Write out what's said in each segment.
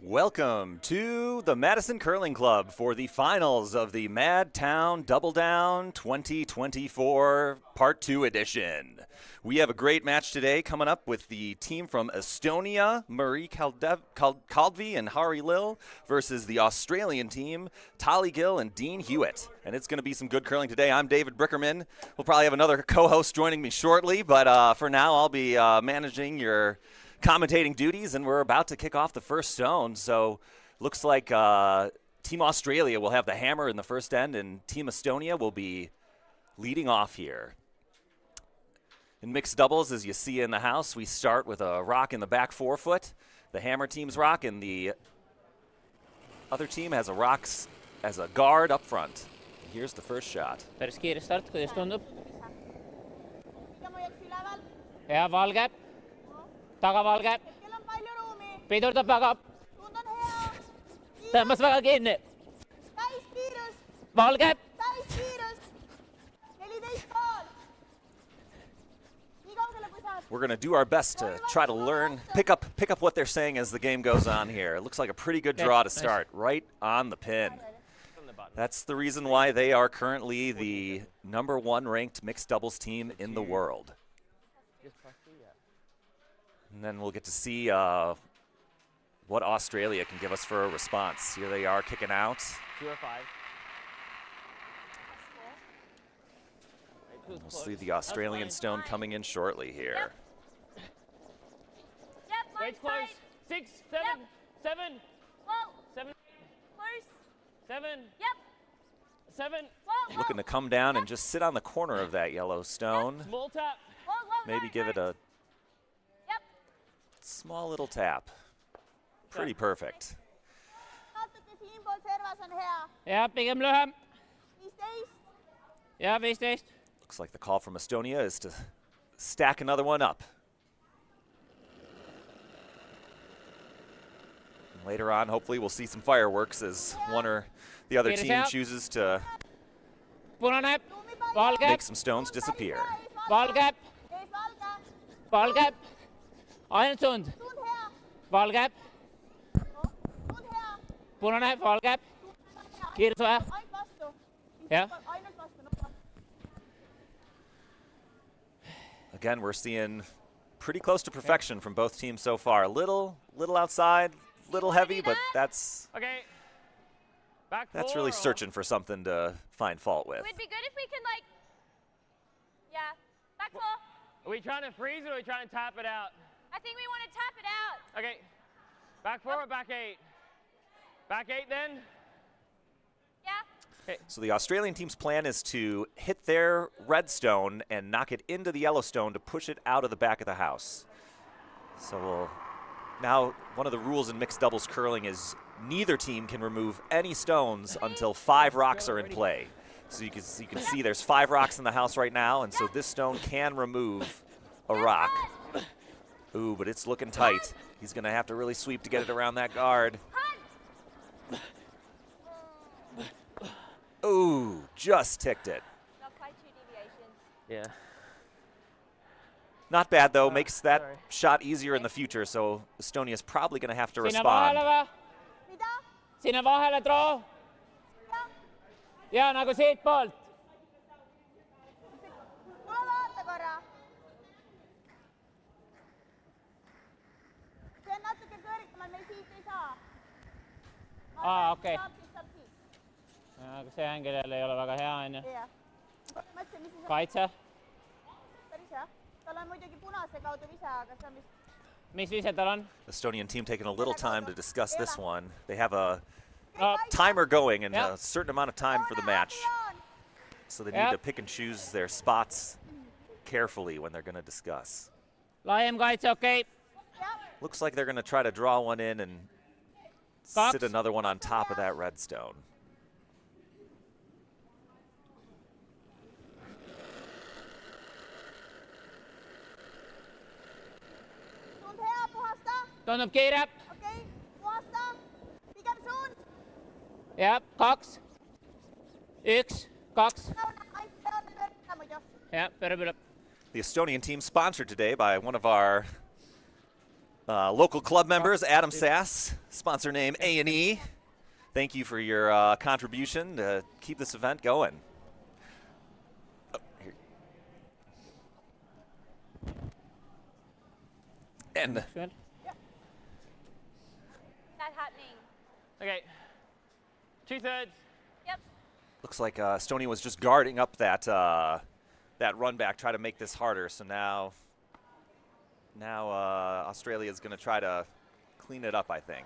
Welcome to the Madison Curling Club for the finals of the Madtown DoubleDown 2024 Part 2 edition. We have a great match today coming up with the team from Estonia, Marie Kaldvi and Hari Lil, versus the Australian team, Tali Gill and Dean Hewitt. And it's going to be some good curling today. I'm David Brickerman. We'll probably have another co-host joining me shortly, but for now I'll be managing your commentating duties, and we're about to kick off the first stone. So looks like Team Australia will have the hammer in the first end, and Team Estonia will be leading off here. In mixed doubles, as you see in the house, we start with a rock in the back forefoot. The hammer team's rock, and the other team has a rock as a guard up front. Here's the first shot. Päris kiire start, kuidas tundub? Hea valge. Tagavalge. Pidurdab väga. Tõmbas väga kinni. Valge. We're going to do our best to try to learn, pick up what they're saying as the game goes on here. It looks like a pretty good draw to start, right on the pin. That's the reason why they are currently the #1 ranked mixed doubles team in the world. And then we'll get to see what Australia can give us for a response. Here they are kicking out. 2 or 5. We'll see the Australian stone coming in shortly here. Wait close. 6, 7, 7. 7. 7. 7. Looking to come down and just sit on the corner of that yellow stone. Small tap. Maybe give it a small little tap. Pretty perfect. Ja, pigem lühem. Ja, 15. Looks like the call from Estonia is to stack another one up. And later on, hopefully, we'll see some fireworks as one or the other team chooses to Punane. Valge. make some stones disappear. Valge. Valge. Ainult sund. Valge. Punane, valge. Kiirsuja. Ja. Again, we're seeing pretty close to perfection from both teams so far. Little outside, little heavy, but that's really searching for something to find fault with. It would be good if we could, back 4. Are we trying to freeze or are we trying to tap it out? I think we want to tap it out. Okay. Back 4 or back 8? Back 8 then? Yeah. Okay. So the Australian team's plan is to hit their red stone and knock it into the yellow stone to push it out of the back of the house. So now one of the rules in mixed doubles curling is neither team can remove any stones until 5 rocks are in play. So you can see there's 5 rocks in the house right now, and so this stone can remove a rock. Ooh, but it's looking tight. He's going to have to really sweep to get it around that guard. Ooh, just ticked it. Not quite 2 deviations. Yeah. Not bad, though. Makes that shot easier in the future, so Estonia's probably going to have to respond. Sinna vahele draw. Ja, nagu siitpoolt. Okei. Aga see ängel jälle ei ole väga hea, on ju? Kaitse. Tal on muidugi punase kaudu vise, aga see on vist... Mis vise tal on? Estonian team taking a little time to discuss this one. They have a timer going and a certain amount of time for the match. So they need to pick and choose their spots carefully when they're going to discuss. Laiem kaitse, okei. Looks like they're going to try to draw one in and sit another one on top of that red stone. Tundub kiire. Okei, puhasta. Pigem suund. Jah, 2. 1, 2. Yeah, better. The Estonian team sponsored today by one of our Local club members, Adam Sass, sponsor name A&E. Thank you for your contribution to keep this event going. Oh, here. And Good. Not happening. Okay. 2/3. Yep. looks like Estonia was just guarding up that that run back, try to make this harder. So now Australia is going to try to clean it up, I think.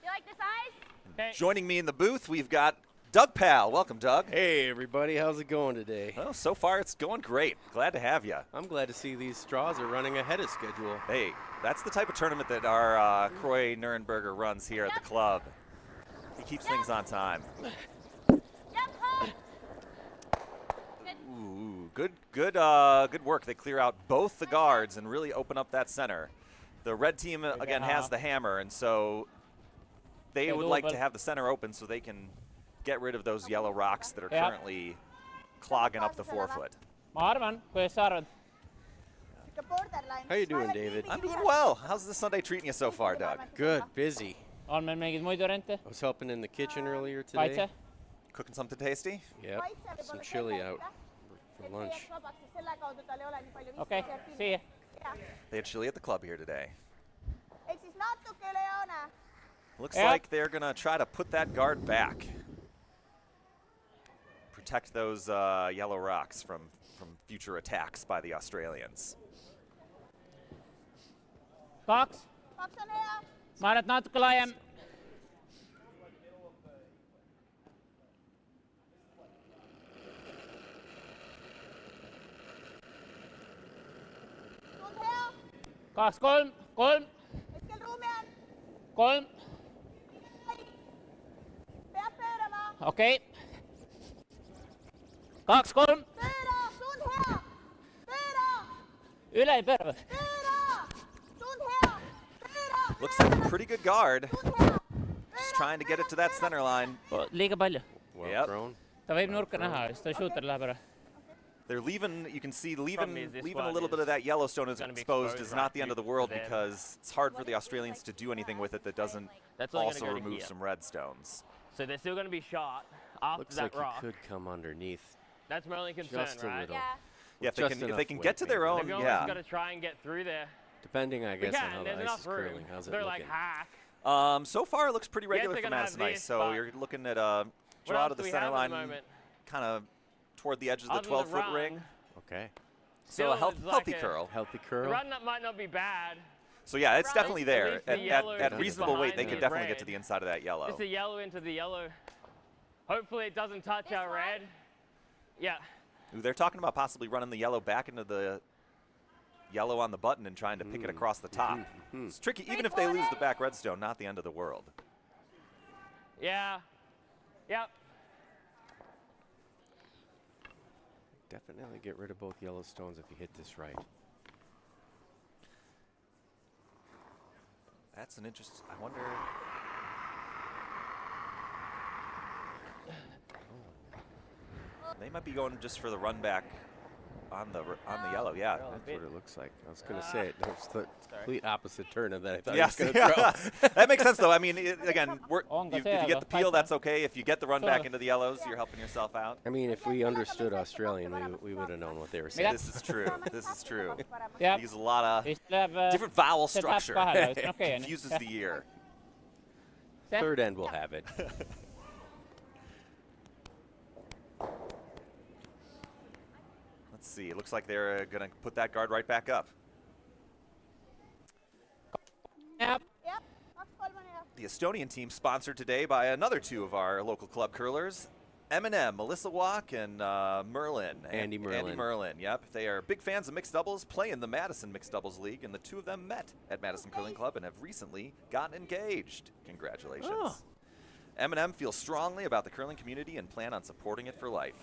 You like this ice? Okay. Joining me in the booth, we've got Doug Pal. Welcome, Doug. Hey, everybody. How's it going today? Well, so far it's going great. Glad to have you. I'm glad to see these straws are running ahead of schedule. Hey, that's the type of tournament that our Croy Nurenberger runs here at the club. He keeps things on time. Yep, home. Ooh, good work. They clear out both the guards and really open up that center. The red team, again, has the hammer, and so they would like to have the center open so they can get rid of those yellow rocks that are currently clogging up the forefoot. Ma arvan, kuidas sa arvad? How you doing, David? I'm doing well. How's this Sunday treating you so far, Doug? Good, busy. On meil mingeid muid variante? I was helping in the kitchen earlier today. Kaitse? Cooking something tasty? Yep, some chili out for lunch. Okay, see ya. They had chili at the club here today. Ehk siis natuke üle joone. Looks Yep. like they're going to try to put that guard back. Protect those yellow rocks from future attacks by the Australians. Kaks. Kaks on hea. Ma arvan, et natuke laiem. Tund hea. 2, 3, 3, Hetkel ruumi on. 3. Peab pöörama. Okei. 2, 3. Pööra. Tund hea. Pööra. Üle ei pööra või? Pööra. Tund hea. Pööra. Looks like a pretty good guard. Tund hea. Just trying to get it to that center line. Liiga palju. Well Yep. thrown. Ta võib nurka näha, siis ta shooter läheb ära. They're leaving, you can see, leaving is this a one little bit of that Yellowstone is gonna be exposed exposed is not the right end of the world to them. because it's hard for the Australians to do anything with it that doesn't That's only gonna also go to remove here. some redstones. So they're still going to be shot after Looks that like rock. he could come underneath. That's my only concern, Just a right? little. Yeah. Yeah, if Just they enough can get to weight, their maybe. own, They've almost got yeah. to try and get through there. Depending, I We guess, on can. how There's the ice enough is room. curling. How's it They're looking? like hack. So far, it looks pretty regular they're for gonna have Madison Ice. this, So but you're looking at What draw else to the do we center have at line, the moment? kind of toward the edge of the Other than the 12-foot run, ring. Okay. So still a is healthy like a- curl. Healthy The curl. run that might not be bad. So yeah, it's Right. definitely At there. least the At yellow is reasonable weight, they behind could the definitely get red. to the inside of that yellow. Just the yellow into the yellow. Hopefully it doesn't touch This our one? red. Yeah. Ooh, they're talking about possibly running the yellow back into the yellow on the button and trying to pick it across the top. It's tricky, even if they lose the back redstone, not the end of the world. Yeah. Yep. Definitely get rid of both yellow stones if you hit this right. That's an interest. I wonder. They might be going just for the run back on the yellow. Yeah. That's what it looks like. I was going to say it. It's the complete opposite turn of that I thought Yes, he was going to throw. that makes sense though. I mean, again, On if ka you get the peel, see, that's okay. If you get the run back So- into the yellows, you're helping yourself out. I mean, if we understood Australian, we would have known what they were saying. This is true. This is true. Yep. Use a lot of Siis läheb different vowel see läheb structure. kahele, siis on okei on ju. Confuses the ear. Third end will have it. Let's see. It looks like they're going to put that guard right back up. Yep. Jah, 2-3 on hea. The Estonian team sponsored today by another two of our local club curlers, M&M, Melissa Walk, and Merlin. Andy Merlin. Andy Merlin, yep. They are big fans of mixed doubles, play in the Madison Mixed Doubles League, and the two of them met at Madison Curling Club and have recently gotten engaged. Congratulations. Oh. M&M feels strongly about the curling community and plan on supporting it for life.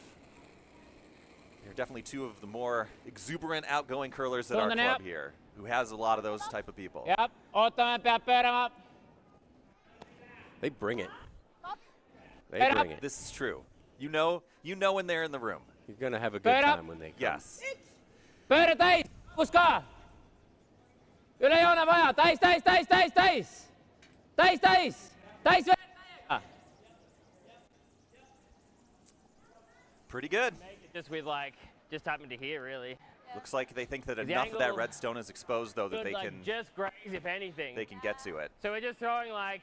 They're definitely two of the more exuberant, outgoing curlers at our Tunnen club up. here, who has a lot of those type of people. Jep. Ootame, peab pöörama. They bring it. They Head bring up. it. This is true. You know when they're in the room. You're going to have a good Head up. time when they come. Yes. Pööra täis. Kus ka. Ülejoone vaja, täis, täis, täis, täis, täis. Täis, täis, täis veel täiega. Pretty good. Just with like, just happened to hear really. Looks like they think that The enough of that angle redstone is exposed, though, that Good, they like, can just graze if anything. they can get to it. So we're just throwing like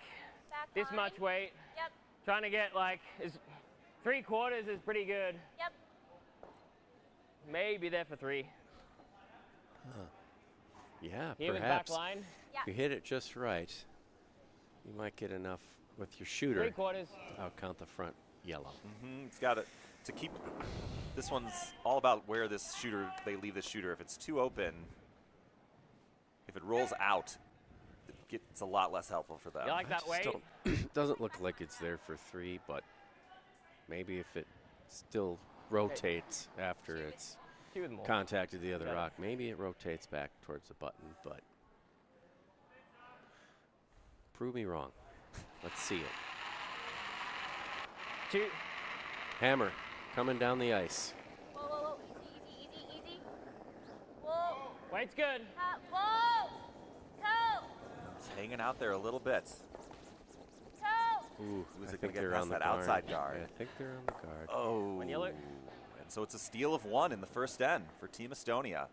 Back this line. much weight, Yep. trying to get like, 3/4 is pretty good. Yep. Maybe there for 3. Yeah, Here with perhaps. back line, Yeah. If you hit it just right, you might get enough with your shooter 3/4. to outcount the front yellow. It's got to keep. This one's all about where this shooter, they leave this shooter. If it's too open, if it rolls out, it gets a lot less helpful for them. You like that weight? Doesn't look like it's there for 3, but maybe if it still rotates after it's 2 with more. contacted the other Got it. rock, maybe it rotates back towards the button, but prove me wrong. Let's see it. 2. Hammer coming down the ice. Whoa, whoa, whoa. Easy, easy, easy, easy. Whoa. Weight's good. Whoa. Toe. It's hanging out there a little bit. Toe. Ooh, Who's I it think gonna get they're past on the that guard. outside guard? Yeah, I think they're on the guard. Oh. One yellow. And so it's a steal of 1 in the first end for Team Estonia.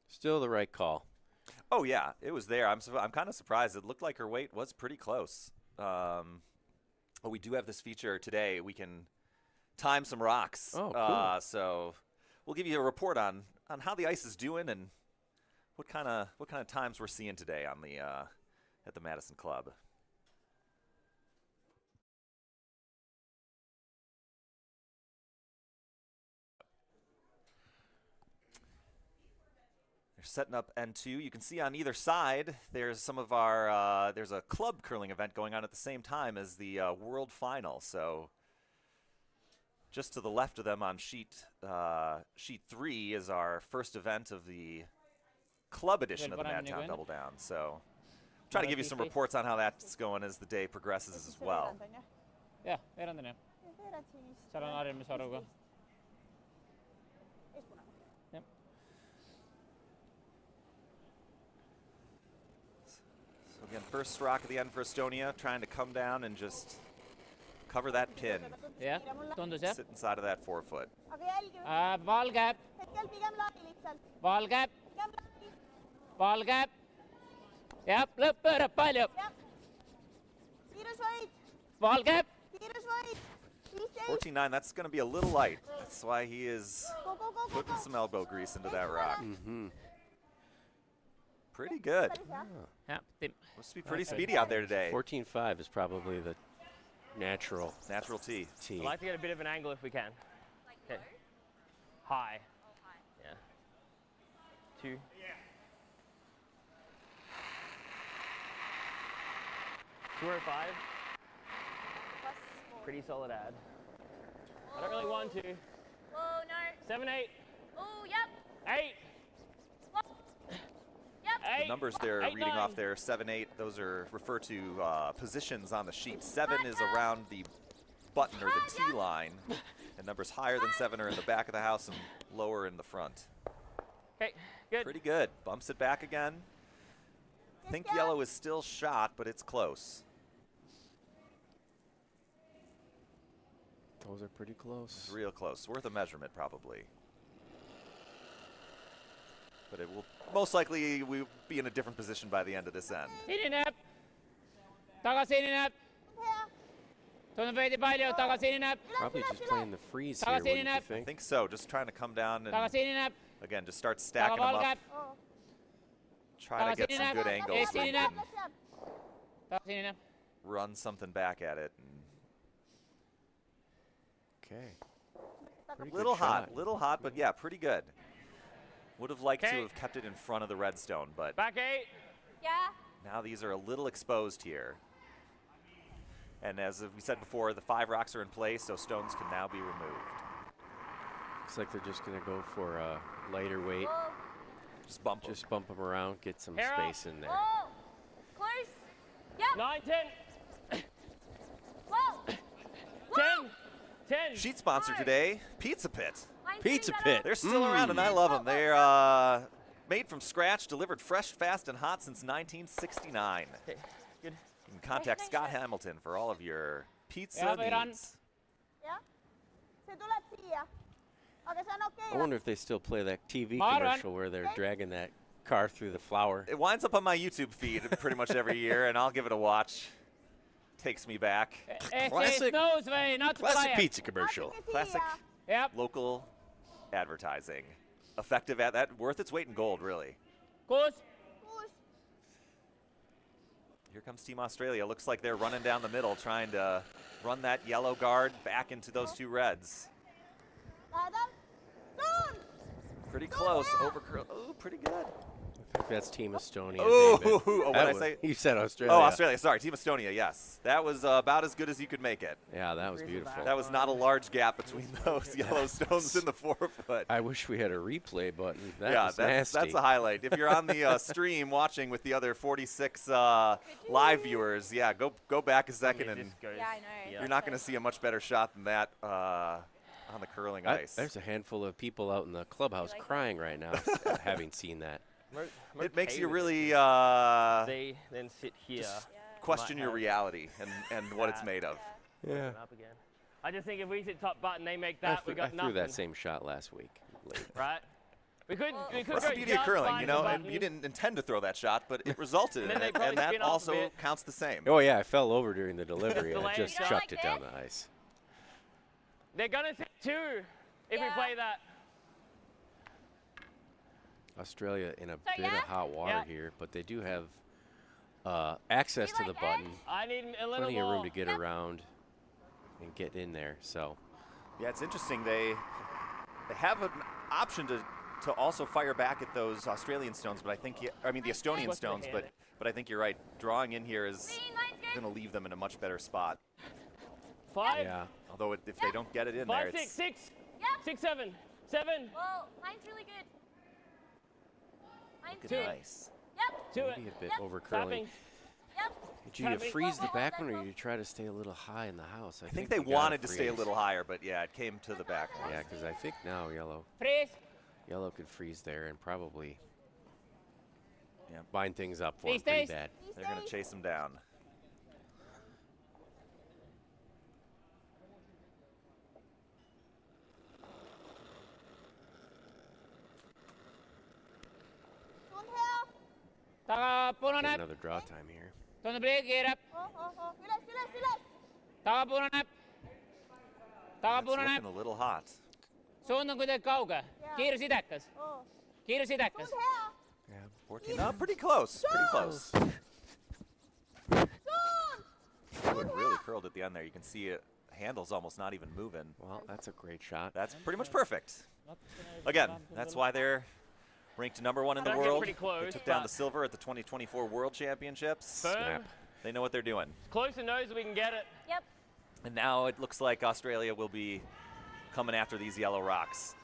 Still the right call. Oh yeah, it was there. I'm kind of surprised. It looked like her weight was pretty close. But we do have this feature today. We can time some rocks. Oh, cool. So we'll give you a report on how the ice is doing and what kind of times we're seeing today on the at the Madison Club. They're setting up N2. You can see on either side there's some of our there's a club curling event going on at the same time as the World Final. So just to the left of them on sheet 3 is our first event of the club edition of the Madtown DoubleDown. So try to give you some reports on how that's going as the day progresses as well. Jah, veerand on jah. Seal on harjumisvaruga. Jah. So again, first rock at the end for Estonia, trying to come down and just cover that pin. Jah, tundus jah. Sit inside of that 4-foot. aga jälgi Valge, hetkel pigem lahi lihtsalt. valge, pigem lahi. valge. Jah, lõpp pöörab palju. jah. kiirusvõit, Valge, kiirusvõit. 15. 14-9, that's going to be a little light. That's why he is Go, go, go, go, putting go. some elbow grease into that rock. Mm-hmm. Pretty good. Päris hea. jah, Tim. Must be pretty speedy out there today. 14.5 is probably the natural Natural T. tee. I'd like to get a bit of an angle if we can. Okay. High. Yeah. 2. $205. Pretty solid ad. I don't really want to. Whoa, no. 7, 8, Oh, yep. 8, Whoa. Yep. 8. The numbers they're 8, reading 9. off there, 7, 8, those are refer to positions on the sheet. 7 is around the button or the T line, and numbers higher than 7 are in the back of the house and lower in the front. Okay, good. Pretty good. Bumps it back again. I think yellow is still shot, but it's close. Those are pretty close. It's real close. Worth a measurement, probably. But it will most likely we'll be in a different position by the end of this end. Sinine. Tagasinine. hea. Tundub veidi palju, tagasinine. Probably just playing the freeze here, wouldn't you I think? think so. Just trying to come down and, Tagasinine. again, just start stacking them Tagavalge. up. Oo. Try to get some good angles so you can Tagasinine. run something back at it. And Okay. Pretty little good hot, shot. little hot, but yeah, pretty good. Would have liked to Okay. have kept it in front of the redstone, but Back 8. Yeah. now these are a little exposed here. And as we said before, the 5 rocks are in place, so stones can now be removed. Looks like they're just going to go for a lighter weight. Whoa. Just bump 'em. Just bump them around, get some Hair up. space in there. Whoa. Close. Yep. 9, 10. Whoa. 10. 10. Sheet sponsor today, Pizza Pit. Mine's Pizza getting Pit. better. They're still Mm. around, and I love them. They're Made from scratch, delivered fresh, fast, and hot since 1969. Okay, good. You can contact Scott Hamilton for all of your pizza Yeah, we run. needs. Jah. Se tuleb siia. Aga see on okei. I wonder if they still play that TV Maron. commercial where they're dragging that car through the flour. It winds up on my YouTube feed pretty much every year, and I'll give it a watch. Takes me back. Classic- knows way, not Classic pizza commercial. Classic Yep. local advertising. Effective at that, worth its weight in gold, really. Kuus. Kuus. Here comes Team Australia. Looks like they're running down the middle, trying to run that yellow guard back into those two reds. Lähedal. Suun. Pretty close. Over curl. Oh, pretty good. I think that's Team Estonia. Oh, David. what That did I was- say? You said Australia. Oh, Australia. Sorry, Team Estonia. Yes, that was about as good as you could make it. Yeah, that was beautiful. That was not a large gap between those yellow stones in the forefoot. I wish we had a replay button. That Yeah, was that's nasty. a highlight. If you're on the stream watching with the other 46 live viewers, yeah, go back a second, and Yeah, I know. you're not going to see a much better shot than that on the curling ice. There's a handful of people out in the clubhouse crying right now, having seen that. It makes you really They then sit here. question might your have reality and what it's made of. Yeah. Up again. I just think if we sit top button, they make I that. We threw got nothing. that same shot last week. Late. Right. We could That's go the beauty of just curling, by you the know, and button. you didn't intend to throw that shot, but it resulted in And then it, they probably and that spin off a also bit. counts the same. Oh yeah, I fell over during the delivery and I Delay just shot. chucked Like it down this? the ice. They're gonna sit two if we Yeah. play that. Australia in a So, bit yeah? of hot water Yeah. here, but they do have access You to the like button, I need a little plenty of more. room to get around and get in there. So Yeah, it's interesting. They have an option to also fire back at those Australian stones, but I think the Estonian What's the stones, hand? but I think you're right. Drawing in here is Green line's good. going to leave them in a much better spot. 5, yeah, Although if they don't get it in 5, there, 6, 6, Yep. 6, 7, 7. Well, mine's really good. Mine's it's good. nice. Yep. To maybe it. a bit Yep. over curling. Tapping. Yep. Did you Tapping. freeze the Whoa, back one, whoa, or whoa. you try to stay a little high in the house? I think they you gotta wanted to stay a freeze. little higher, but yeah, it came to the back one. Yeah, because I think now Freeze. yellow could freeze there and probably Yeah. bind things up for These them pretty days- bad. They're going to chase them down. Suun hea. Tagapunane. Get another draw time here. Tuonne Blake kiirab. Üles, üles, üles. Tagapunane. It's Tagapunane. looking a little hot. Suund on kuidagi kauge. Kiire sidekas. Oo. Kiire sidekas. Suun hea. Yeah. 14. No, pretty close. Pretty close. Suun. That one really curled at the end there. You can see it. Handle's almost not even moving. Well, that's a great shot. That's pretty much perfect. Again, that's why they're ranked #1 in the That'll get world. pretty close, They took down the but- silver at the 2024 World Championships. Firm. Snap. They know what they're doing. Close and knows we can get it. Yep. And now it looks like Australia will be coming after these yellow rocks.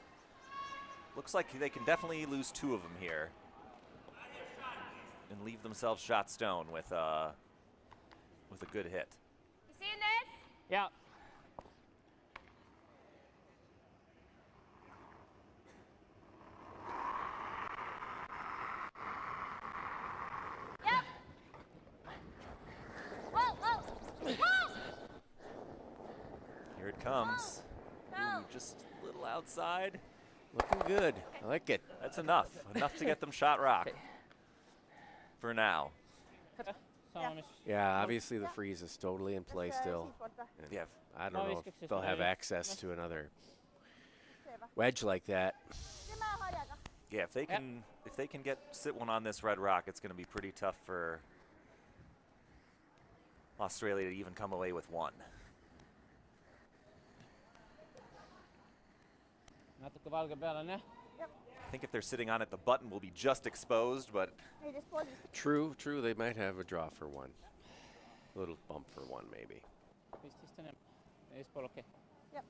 Looks like they can definitely lose 2 of them here and leave themselves shot stone with a good hit. You seeing this? Ja. Yep. Whoa, whoa. Whoa. Here it comes. Go. Ooh, just a little outside. Looking good. I like it. That's enough. Enough to get them shot rock. For now. Sama mis. Yeah, obviously the freeze is totally in play still. Siitpoolt. And Yeah. I No don't know viskaks if siis they'll have midagi. access to another Selvä. wedge like that. Tämä harjaga. Yeah, if they can sit one on this red rock, it's going to be pretty tough for Australia to even come away with one. Natuke valge peale on jah. I think if they're sitting on it, the button will be just exposed, but Ei edes poisista. True, they might have a draw for one. A little bump for one, maybe. 15 enemmän. Ei se ole okei. Jep.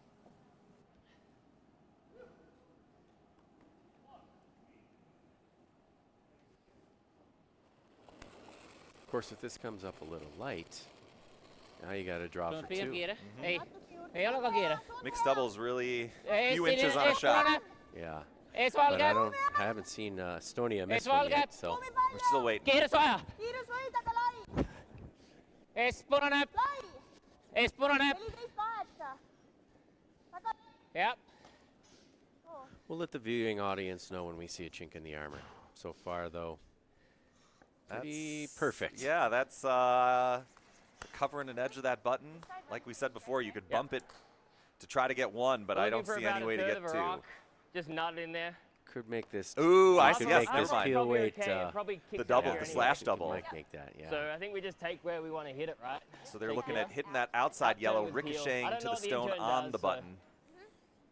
Of course, if this comes up a little light, now you got a draw Se on for pigem 2. kiire. Ei. Mattuski juurde. Ei olekaan kiire. mixed doubles really Ei, few sininen, inches on a shot. punane. Yeah. Eesval käib. haven't seen Estonia miss one yet, so We're still waiting. Kiire soja. kiirus hoida, aga lai. Ees punane. Lai. Ees punane. 14-8. Jah. we'll let the viewing audience know when we see a chink in the armor. So far, though, pretty perfect. Yeah, that's covering an edge of that button. Like we said before, you could bump it to try to get one, but I don't see any way to get two. Just nut in there. Could make this. Ooh, I could see. make Yes, this never mind. peel weight. The double, the slash It double. might make that, yeah. So I think we just take where we want to hit it, right? So they're looking at hitting that outside yellow, ricocheting to the stone on the button.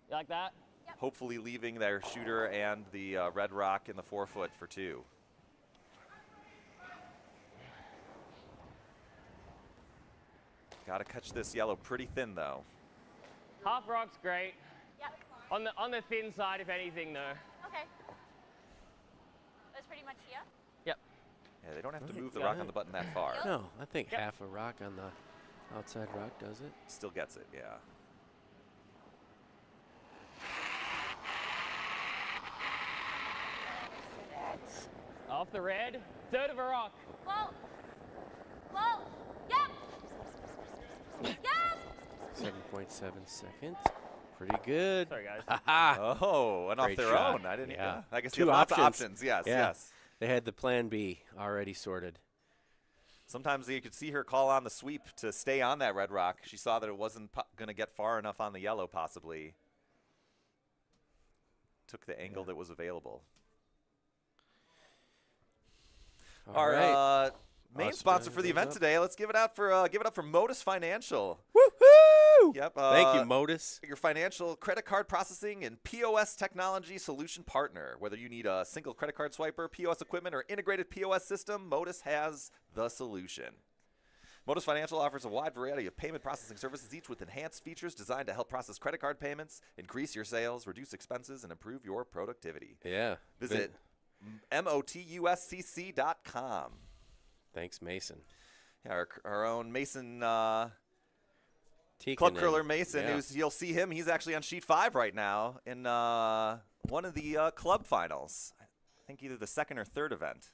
You like that? Hopefully leaving their shooter and the red rock in the forefoot for two. Got to catch this yellow pretty thin, though. Half rock's great. Yep. On the thin side, if anything, though. Okay. That's pretty much here. Yep. Yeah, they don't have to move the Yeah. rock on the button that far. No, I think Yep. half a rock on the outside rock does it. Still gets it, yeah. Off the red. Third of a rock. Whoa. Whoa. Yep. Yep. 7.7 seconds. Pretty good. Sorry, guys. Ha-ha. Oh, and off Great their shot. own. I didn't. Yeah. I guess Two you have lots of options. options. Yes, Yeah. yes. They had the plan B already sorted. Sometimes you could see her call on the sweep to stay on that red rock. She saw that it wasn't going to get far enough on the yellow, possibly. Took the angle that was available. All Our right. main sponsor for the event up. today. Let's give it up for Modus Financial. Woohoo! Yep. Thank you, Modus. Your financial credit card processing and POS technology solution partner. Whether you need a single credit card swiper, POS equipment, or integrated POS system, Modus has the solution. Modus Financial offers a wide variety of payment processing services, each with enhanced features designed to help process credit card payments, increase your sales, reduce expenses, and improve your productivity. Yeah. Visit motuscc.com. Thanks, Mason. Yeah, our own Mason, Tikkanen. club curler Mason, Yeah. you'll see him. He's actually on sheet 5 right now in one of the club finals. I think either the second or third event.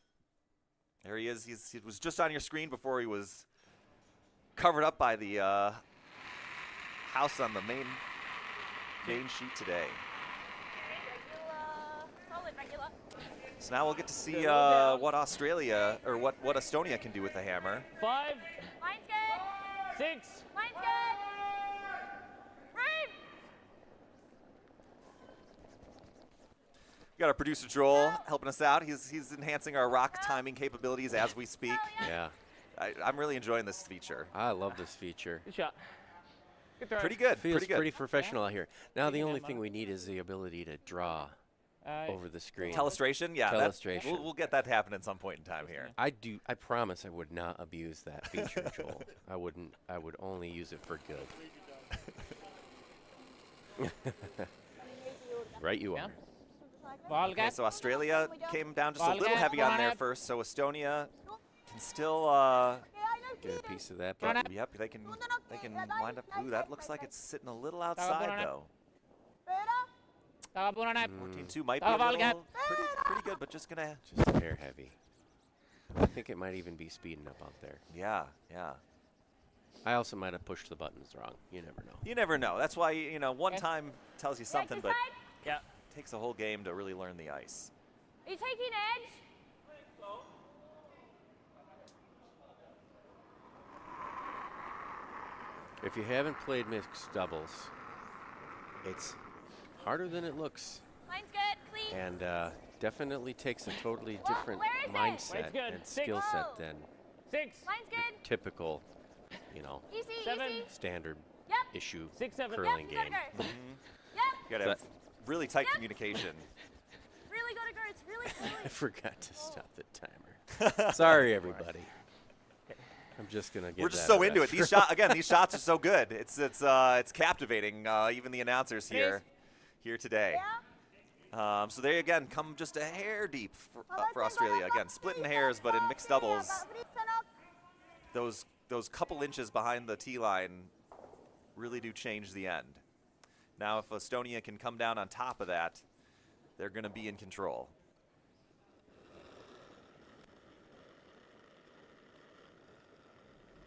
There he is. He was just on your screen before he was covered up by the house on the main sheet today. Solid regular. So now we'll get to see what Australia or what Estonia can do with the hammer. 5, Mine's good. 6. Mine's good. Room. We got our producer Joel helping us out. He's enhancing our rock timing capabilities as we speak. Yeah. I'm really enjoying this feature. I love this feature. Good shot. Good throw. Pretty good. Feels pretty good. pretty professional out here. Now the only thing we need is the ability to draw over the screen. Telestration, yeah. Telestration. We'll get that to happen at some point in time here. I promise I would not abuse that feature, Joel. I wouldn't. I would only use it for good. Right you are. Ball Okay, gap. so Australia came down just a Ball little gap, heavy on ball there gap. first, so Estonia can still, Get a piece of that. Run But up. yep, they can wind up. Ooh, that looks like it's sitting a little Tama outside punane. though. Takapunane. 14-2 might be a Ball little gap. pretty good, but just gonna, just a hair heavy. I think it might even be speeding up out there. yeah. I also might have pushed the buttons wrong. You never know. You never know. That's why one Okay. time tells you something, but Decide. Yeah. it takes a whole game to really learn the ice. Are you taking edge? If you haven't played mixed doubles, it's harder than it looks, Mine's good. Clean. and definitely takes a totally different where is it? mindset Wait's good. and 6. skill set Oh. than 6. Mine's your good. typical, Easy. 7. Easy. standard Yep. issue 6, 7. curling Yep. Gotta game. go. Yep. You gotta have really tight communication. Really gotta go. It's really. I forgot to stop the timer. Sorry, everybody. I'm just gonna get. We're just that so out into it. after. These shots are so good. It's captivating. Even the announcers here today. So they again come just a hair deep for Australia. Again, splitting hairs, but in mixed doubles, those couple inches behind the tee line really do change the end. Now, if Estonia can come down on top of that, they're going to be in control.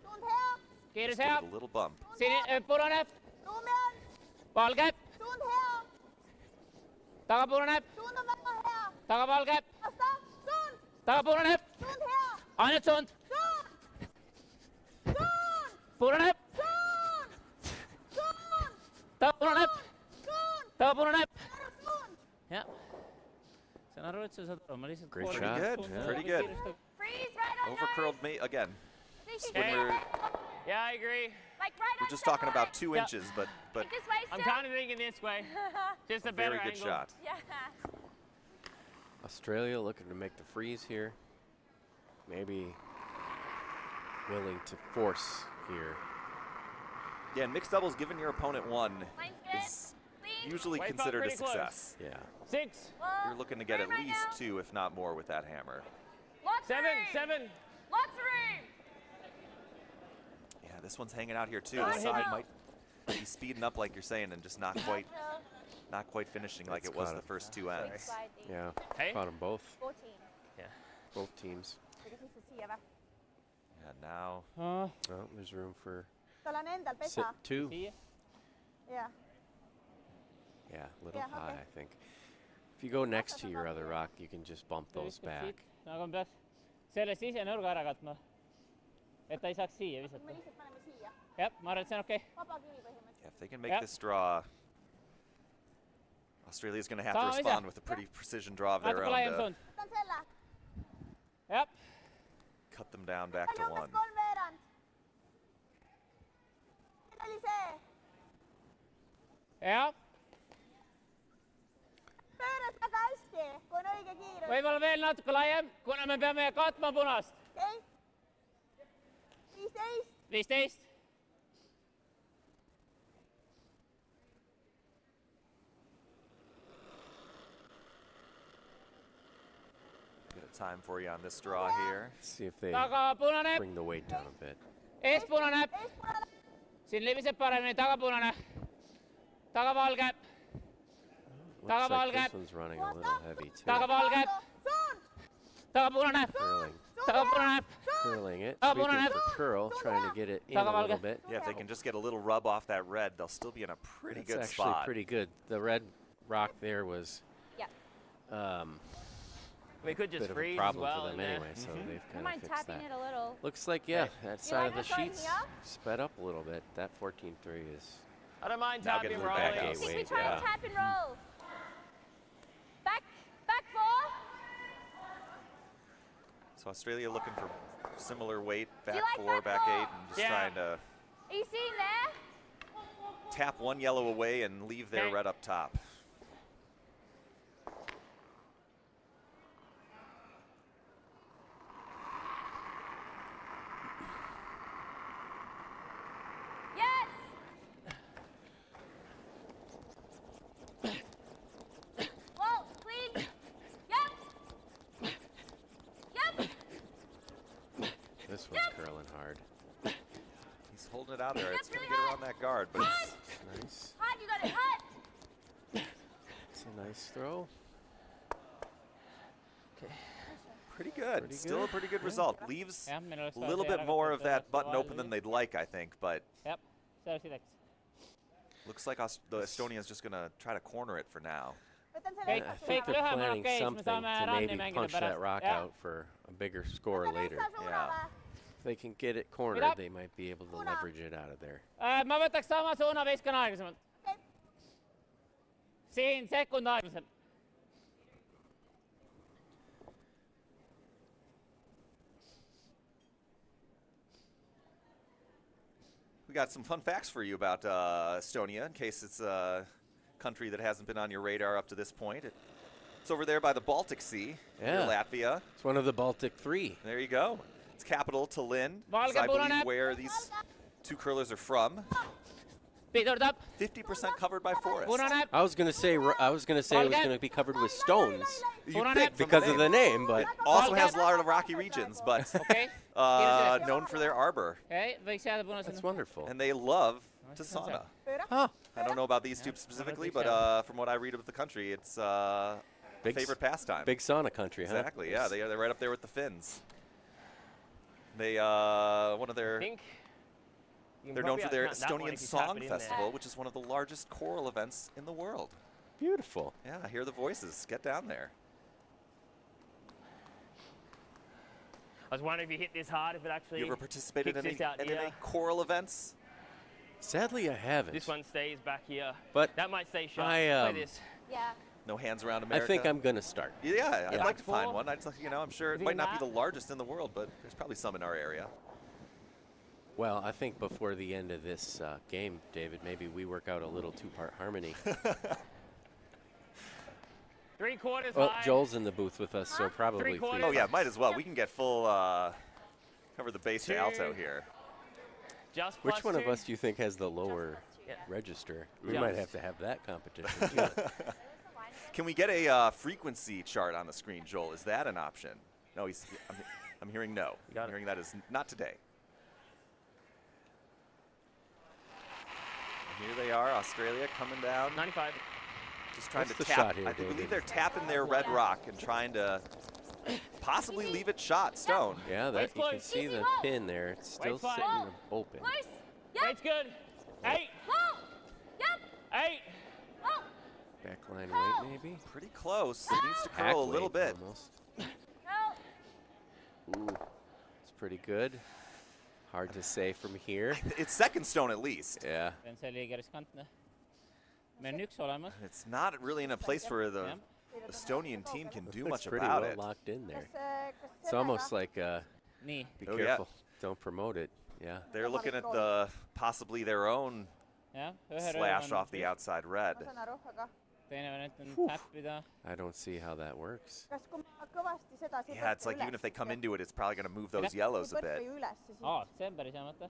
Suund hea. Kiirus Just give hea. it a little bump. Punane. Ruumi on. Valge. Suund hea. Tagapunane. Suund on väga hea. Tagavalge. Vasta. Suund. Tagapunane. Suund hea. Ainult suund. Suund. Suund. Punane. Suund. Suund. Tagapunane. Suund. Tagapunane. Suund. jah. saan aru, et sa saad aru, ma lihtsalt. Great Pretty shot. good. Yeah. Pretty good. Freeze right on Overcurled me again. When Hey. we're Yeah, I agree. Like right we're on just talking about center 2 Yeah. inches, but line. This way I'm still. kind of thinking this way. Just a better very good angle. shot. Yeah. Australia looking to make the freeze here. Maybe willing to force here. Yeah, and mixed doubles, given your opponent 1, Line's good. is Clean. usually Wipe out considered a pretty close. success. Yeah. 6, Whoa. You're looking to get at Room right least now. 2, if not more, with that hammer. Lots of 7, room. 7. Lots of room. Yeah, this one's hanging out here too. Nice. This side Wow. might be speeding up like you're saying and just not quite finishing like That's it was caught the it. first 2 ends. Slide these. Yeah. Hey. Caught them both. 14. Yeah. Both teams. Eikä siis se sievä. Yeah, now Oh, there's room for Tällainen endal sit pesa. 2. Siia. Yeah. Yeah, a little Yeah, high, okay. I think. If you go next to your other rock, you can just bump those back. aga me peaks selle sisenurga ära katma. Et ta ei saaks siia Me visata. lihtsalt paneme siia. jah, ma arvan, et see on okei. Vaba kivi põhimõtteliselt. yeah, if they can make Yep. this draw, Australia's going to have Saame to ise. respond with a pretty precision draw of their natuke own laiem to suund. Võtan selle. jah, cut them down back to Palju umbes 1. kolmveerand. Siin oli see. jah, Pööras väga hästi, kui on õige kiirus. võib-olla veel natuke laiem, kuna me peame katma punast. Okei. 15. 15. Bit of time for you on this draw here. See if they Tagapunane, bring the weight down a bit. eespunane, Eespunane. siin libiseb paremini, tagapunane, tagavalge, Looks like Tagavalge. this one's running a little heavy too. tagavalge, Suund. tagapunane, Curling. tagapunane, Curling it. Tagapunane. Sweeping for curl, trying to get it in a Tagavalge. little bit. Yeah, if they can just get a little rub off that red, they'll still be in a pretty That's good actually spot. pretty good. The red rock there was Yeah. We could a just bit of a freeze as problem well. for them and, anyway, so they've Don't kind of mind fixed tapping that. it a little. Looks like, yeah, that side of the like this one sheets here? sped up a little bit. That 14.3 is I don't mind Now tapping getting rolling. back I out. think we Wait, try yeah. to tap and roll. Back 4. So Australia looking for similar weight, you back like 4, that back ball? 8, and just Yeah. trying to Are you seeing there? tap one yellow away and leave their Okay. red up top. Yes. Whoa, clean. Yep. Yep. this one's curling hard. He's holding it out there. That's It's going to really get hot. around that guard, but it's It's nice. Hot, you got it hot. It's a nice throw. pretty good. Pretty Still good. a pretty good result. Leaves jah, meil oleks a vaja little see bit ära more katta, of et that oleks button vahel open than nii. they'd like, I think, but jah, see oleks läks. looks like the Estonians just going to try to corner it for now. Võtan selle Kõik- I edasi think kõik they're lühem on planning okei, siis me something saame to ranni maybe mängida punch that pärast. rock jah, out for a bigger score Võtan later. Essa suuna Yeah. või? If they can get it cornered, Mida? they might be able to Suuna. leverage it out of there. ma võtaks sama suuna, viskan aeglasemalt. Okei. siin sekund aeglaselt. We got some fun facts for you about Estonia, in case it's a country that hasn't been on your radar up to this point. It's over there by the Baltic Sea, near Yeah. Latvia. It's one of the Baltic Three. There you go. Its capital, Tallinn, is, Valge I believe, punane. where these two curlers are from. pidurdab, 50% covered by forest. punane, I was gonna say it was Valge. gonna be covered with stones You punane. picked from because of the name, but Also Valge. has a lot of rocky regions, but okei, known for their arbor. okei, võiks jääda punasena. that's wonderful. And they love to That's awesome. sauna. Pööra. Huh. I don't know about these two specifically, but from what I read about the country, it's favorite pastime. Big sauna country, huh? Exactly. Yeah, they're right up there with the Finns. They one of their. I think They're known for their count that one Estonian if you tap Song it in Festival, there. which is one of the largest choral events in the world. Beautiful. Yeah, hear the voices. Get down there. I was wondering if you hit this hard, if it actually. You ever participated in kicks this out any here. choral events? Sadly, I haven't. This one stays back here. But that might stay sharp. I, Play this. Yeah. No hands around America? I think I'm going to start. Yeah, I'd Yeah. like to find Four. one. I'm sure it Is it might in not be that? the largest in the world, but there's probably some in our area. Well, I think before the end of this game, David, maybe we work out a little two-part harmony. 3/4 Well, high. Joel's in the booth with us, so probably three. Three-quarters. Oh, yeah, might as well. We can get full, cover the bass to alto here. Just Which plus one of two. us do you think has the lower Yeah. register? We Yeah. might have to have that competition, too. Can we get a frequency chart on the screen, Joel? Is that an option? No, I'm hearing no. You got I'm it. hearing that is not today. And here they are, Australia coming down. 95. Just trying What's to the tap. shot here, I David? believe they're tapping their red rock and trying to possibly leave it shot stone. Yeah, that Waist you can close. see the pin there. It's still Waist fine. sitting open. Close. Yep. Weight's good. 8. Low. Yep. 8. Low. Backline weight, maybe? Pretty close. It needs to Hack curl a little weight, bit. almost. No. Ooh, it's pretty good. Hard to say from here. It's second stone at least. Yeah. Den ser liiga riskantne. Meil on üks olemas. It's not really in a place where the Jah. Estonian team can do Looks much pretty about well it. locked in there. kas It's almost like Nii. be Oh, yeah. careful. Don't promote it. Yeah. They're looking at the possibly their own Jah, ühe slash rööv on off the outside red. ma saan aru, aga teine ma üritan Whew. täppida. I don't see how that works. kas kui ma kõvasti seda Yeah, it's like even if they come into it, it's probably going to move those yellows a bit. üles siis Aa, see on päris hea mõte.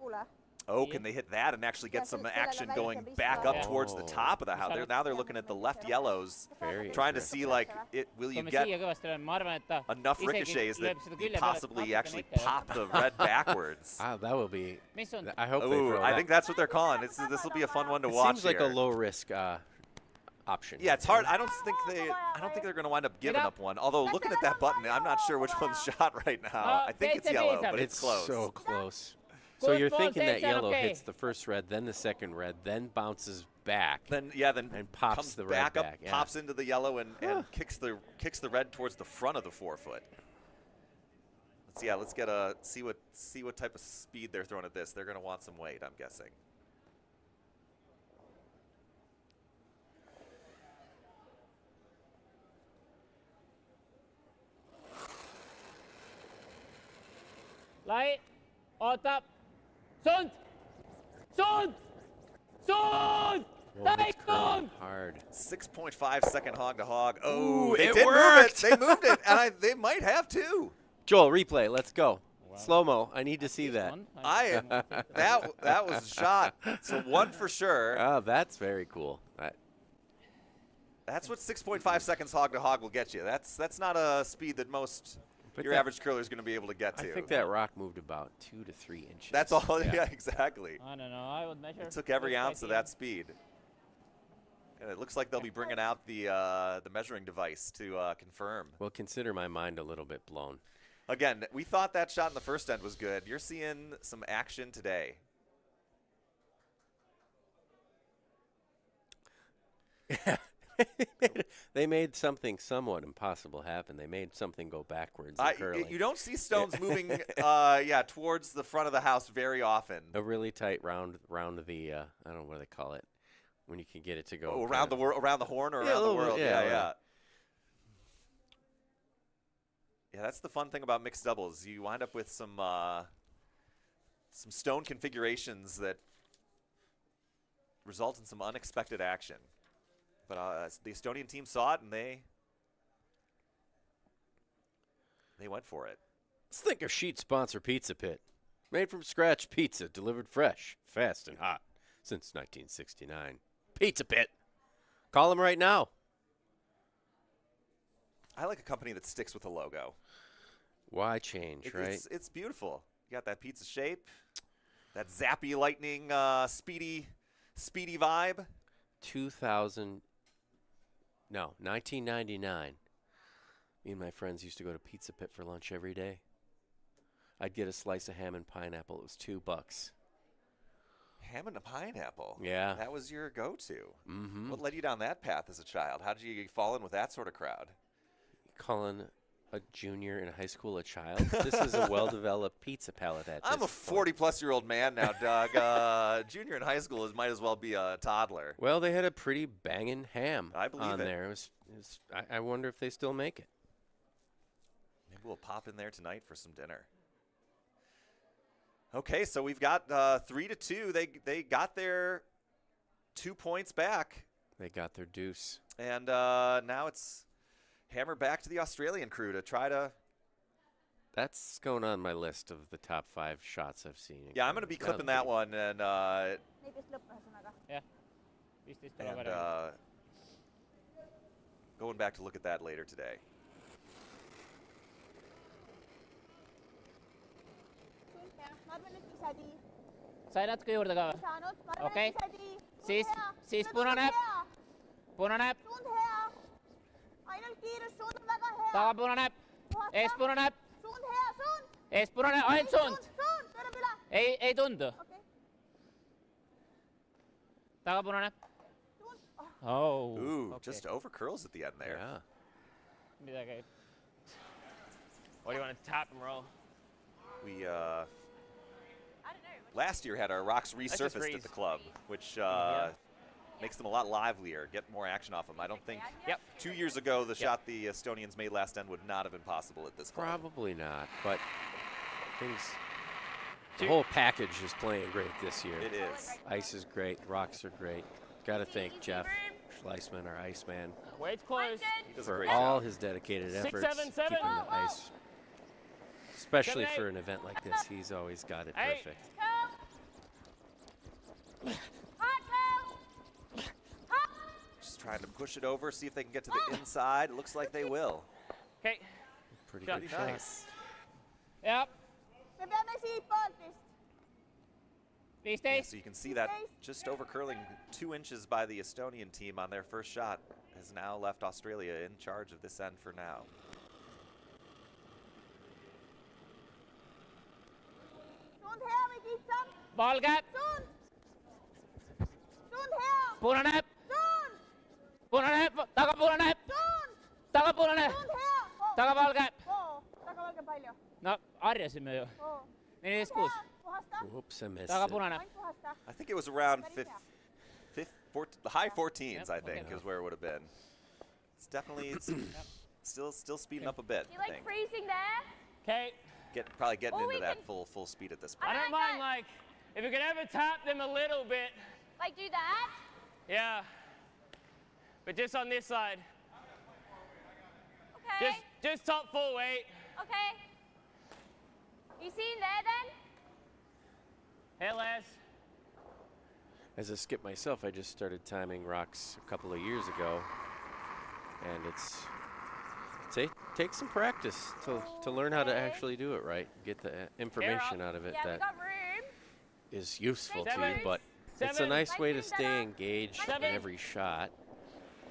kuule Oh, can they hit that and actually get some action going back up towards the top of the house? Now they're looking at the left yellows, Very trying to aggressive. see like will kui you me get siia kõvasti lööme, ma arvan, et ta enough isegi ricochets that lööb seda you külje peale, possibly natukene actually ikka ja- pop the red backwards. Ah, that will be. Mis on? I hope they Ooh, throw I that. think that's what they're calling. This will be a fun one to It watch seems like here. a low risk option. Yeah, it's hard. I don't think they're going to wind up giving up one. Although looking at that button, I'm not sure which one's shot right now. I think it's yellow, but it's close. So close. So Good you're ball, thinking that Jason, yellow okay. hits the first red, then the second red, then bounces back. Then And pops comes the red back up, back, yeah. pops into the yellow, and kicks the red towards the front of the forefoot. Let's get a see what type of speed they're throwing at this. They're going to want some weight, I'm guessing. Lai, ootab. Sund! Sund! Sund! Oh, that's curling Täitkun! hard. 6.5 second hog to hog. Ooh, Oh, they it did worked. move it. They moved it, and they might have too. Joel, replay. Let's go. Slow-mo. I need to see that. One. I am that was a shot. So one for sure. Oh, that's very cool. That's what 6.5 seconds hog to hog will get you. That's not a speed that most But your that- average curler is going to be able to get I to. think that rock moved about 2 to 3 inches. That's all. Yeah, exactly. I don't know, I would measure. It took every just by ounce of ear. that speed. And it looks like they'll be bringing out the measuring device to confirm. Well, consider my mind a little bit blown. Again, we thought that shot in the first end was good. You're seeing some action today. They made something somewhat impossible happen. They made something go backwards in curling. You don't see stones moving, towards the front of the house very often. A really tight round of the I don't know what they call it when you can get it to go Oh, around the horn or Yeah, a around the little bit, world. yeah, Yeah, yeah. yeah. Yeah, that's the fun thing about mixed doubles. You wind up with some stone configurations that result in some unexpected action. But the Estonian team saw it and they went for it. Let's think of Sheet Sponsor Pizza Pit. Made from scratch pizza, delivered fresh, fast, and hot since 1969. Pizza Pit. Call them right now. I like a company that sticks with a logo. Why change, right? It's beautiful. You got that pizza shape, that zappy lightning, speedy vibe. 2,000 No, 1999. Me and my friends used to go to Pizza Pit for lunch every day. I'd get a slice of ham and pineapple. It was $2. Ham and a pineapple. Yeah. That was your go-to. Mm-hmm. What led you down that path as a child? How did you fall in with that sort of crowd? Calling a junior in high school a child? This is a well-developed pizza palate at I'm a this point. 40-plus-year-old man now, Doug. Junior in high school might as well be a toddler. Well, they had a pretty banging ham I believe on it. there. I wonder if they still make it. Maybe we'll pop in there tonight for some dinner. Okay, so we've got 3-2. They got their 2 points back. They got their deuce. And now it's hammer back to the Australian crew to try to. That's going on my list of the top 5 shots I've seen. Yeah, I'm going to be clipping that one and Jah. 15 and päeva. going back to look at that later today. Ma arvan, et isa tii. Sai natuke juurde ka või? Saanud. Ma arvan, Okei. et isa tii. Siis punane. Punane. Suund hea. Ainult kiirus, suund on väga hea. Taga punane. Ees punane. Suund hea, suund. Ees punane. Ainult suund. Suund, pöörab üle. Ei tundu. Okei. Taga punane. Suund. Oh. Ooh, okay. just over curls at the end there. Yeah. Midagi. What do you want to tap and roll? We I don't know. last year had our rocks just resurfaced at Reese. the club, which makes them a lot livelier, get more action off them. I don't think Yep. 2 years ago the shot the Estonians made last end would not have been possible at this club. Probably not, but things. The Two- whole package is playing great this year. It is. Ice is great. Rocks are great. Got to thank Jeff Schleisman, our Iceman, Weight's close. He does a for great all job. his dedicated 6, efforts 7, 7. keeping the ice. Especially 7, 8. for an event like this, he's always got it 8. perfect. Just trying to push it over, see if they can get to the inside. It looks like they will. Okay. Pretty Shot. good Pretty shot. nice. Jah. Me peame siitpooltist. 15. Yeah, so you can see that just over curling 2 inches by the Estonian team on their first shot has now left Australia in charge of this end for now. Suund hea või kitsam? Valge. Suund. Suund hea. Punane. Suund. Punane. Taga punane. Suund. Taga punane. Suund hea. Taga valge. Oo, tagavalge palju. No harjasime ju. Oo. 14-6. Puhasta. Whoops, I missed Taga it. punane. Ainult puhasta. I think it was around Päris hea. the high 14s, Yep, I think, okay. is where it would have been. It's definitely still speeding up a bit, You I like think. freezing there? Okay. Probably getting Or into we that can- full speed at this I point. don't like mind, that. like, if you could ever tap them a little bit. Like do that? Yeah. But just on this side. Okay. Just top full weight. Okay. You seen there then? Hey, Les. As a skip myself, I just started timing rocks a couple of years ago, and takes some practice to learn how to Okay. actually do it right, get the information out of it Yeah, we that got room. is useful to Seven. you. But it's a Seven. nice way to Like stay that. engaged in Seven. every shot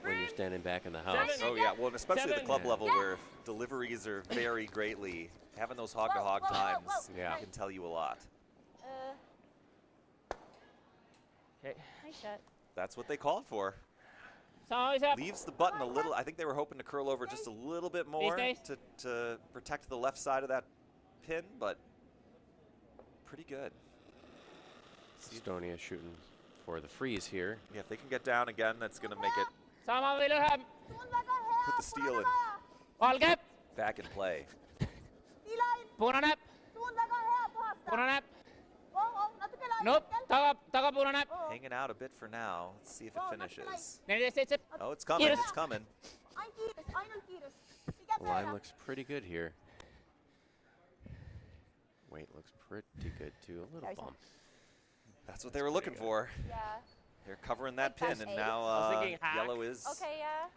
when you're standing back in the house. Seven. Oh yeah, well, and especially at the 7. club Yeah. level Yeah. where deliveries are vary greatly. Having those hog-to-hog Whoa, whoa, whoa, times whoa. Yeah. can tell you a lot. Okay. Nice shot. That's what they called for. Sama ise. Leaves the button a little. I think they were hoping to curl over just a little bit more These to protect the left side of that pin, but pretty good. Estonia shooting for the freeze here. Yeah, if they can get down again, that's going to make it Sama või lühem. Suund väga hea. Put the steel in. Valge. back in play. Tilain. Punane. Suund väga hea, puhasta. Punane. Oo, natuke lai. Nope. Taga punane. Hanging out a bit for now. Let's see if it finishes. 14-7. Oh, it's coming. Yes. It's coming. Ainult kiirus, ainult kiirus. Pigem The line pööra. looks pretty good here. Weight looks pretty good too. A little bump. That's what they were looking for. Yeah. They're covering that Like pin, that and eight. now I was thinking hack. yellow is. Okay, yeah.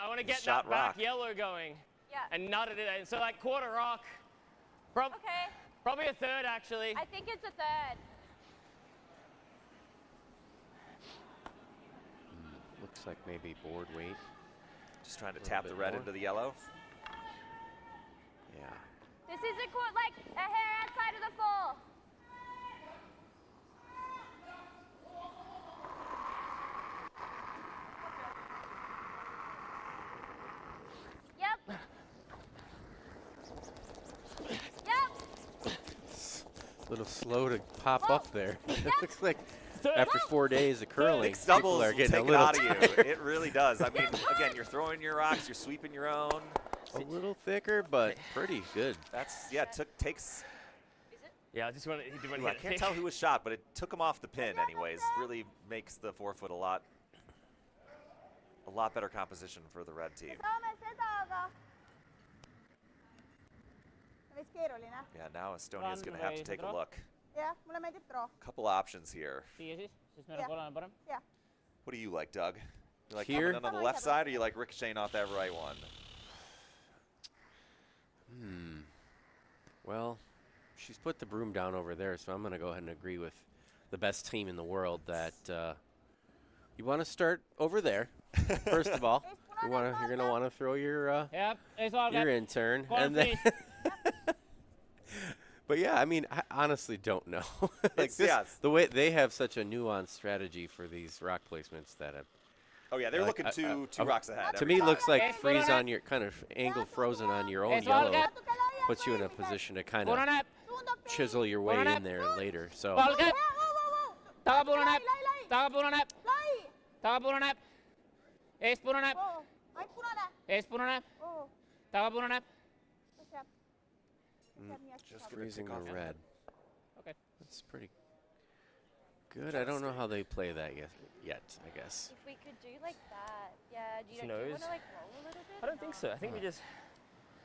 I want to get Shot that back rock. yellow going Yeah. and nut it in. So like quarter rock. Okay. Probably a third actually. I think it's a third. Looks like maybe board weight. Just trying to tap the red into the yellow. Yeah. This is like a hair outside of the four. Yep. Yep. A little slow to pop up there. It looks like after 4 days of curling, Mixed people doubles are will getting take a it little out of you. tired. It really does. I mean, again, you're throwing your rocks, you're sweeping your own. A little thicker, but pretty good. That's, yeah, takes. Yeah, I just want to. He did want Ooh, to I can't tell who was shot, but it took him off the pin anyways. Really makes the 4-foot a lot better composition for the red team. Saame seda, aga veits keeruline. Yeah, now Estonia's going to have to take a look. Jah, mulle meeldib draw. Couple options here. siia siis, sest meil on kolmane parem. Jah. What do you like, Doug? You like Here? coming in on the left side, or you like ricocheting off that right one? Well, she's put the broom down over there, so I'm going to go ahead and agree with the best team in the world that you want to start over there. First of all, you're going to want to throw your Jah, ei saa your käib. intern, Kolm and then. viis. But yeah, I mean, I honestly don't know. Like It's- this, yeah. the way they have such a nuanced strategy for these rock placements that Oh yeah, they're Like, looking two rocks ahead. to every me time. looks like Yes, freeze Lorena. on your kind of angle frozen on your own Yes, Olga. yellow puts you in a position to kind of Punane, chisel your way in there later. So valge, tagapunane, tagapunane, Lai! tagapunane, eespunane, Oo, ainult punane. eespunane, Oo, tagapunane. kus jääb? Kus jääb nii hästi Just saab? for the freezing kickoff, the yeah. red. Okay. That's pretty good. I don't know how they play that yet, I guess. If we could do like that, yeah. Do you Nose. want to like roll a little bit? I don't think so. I think we just.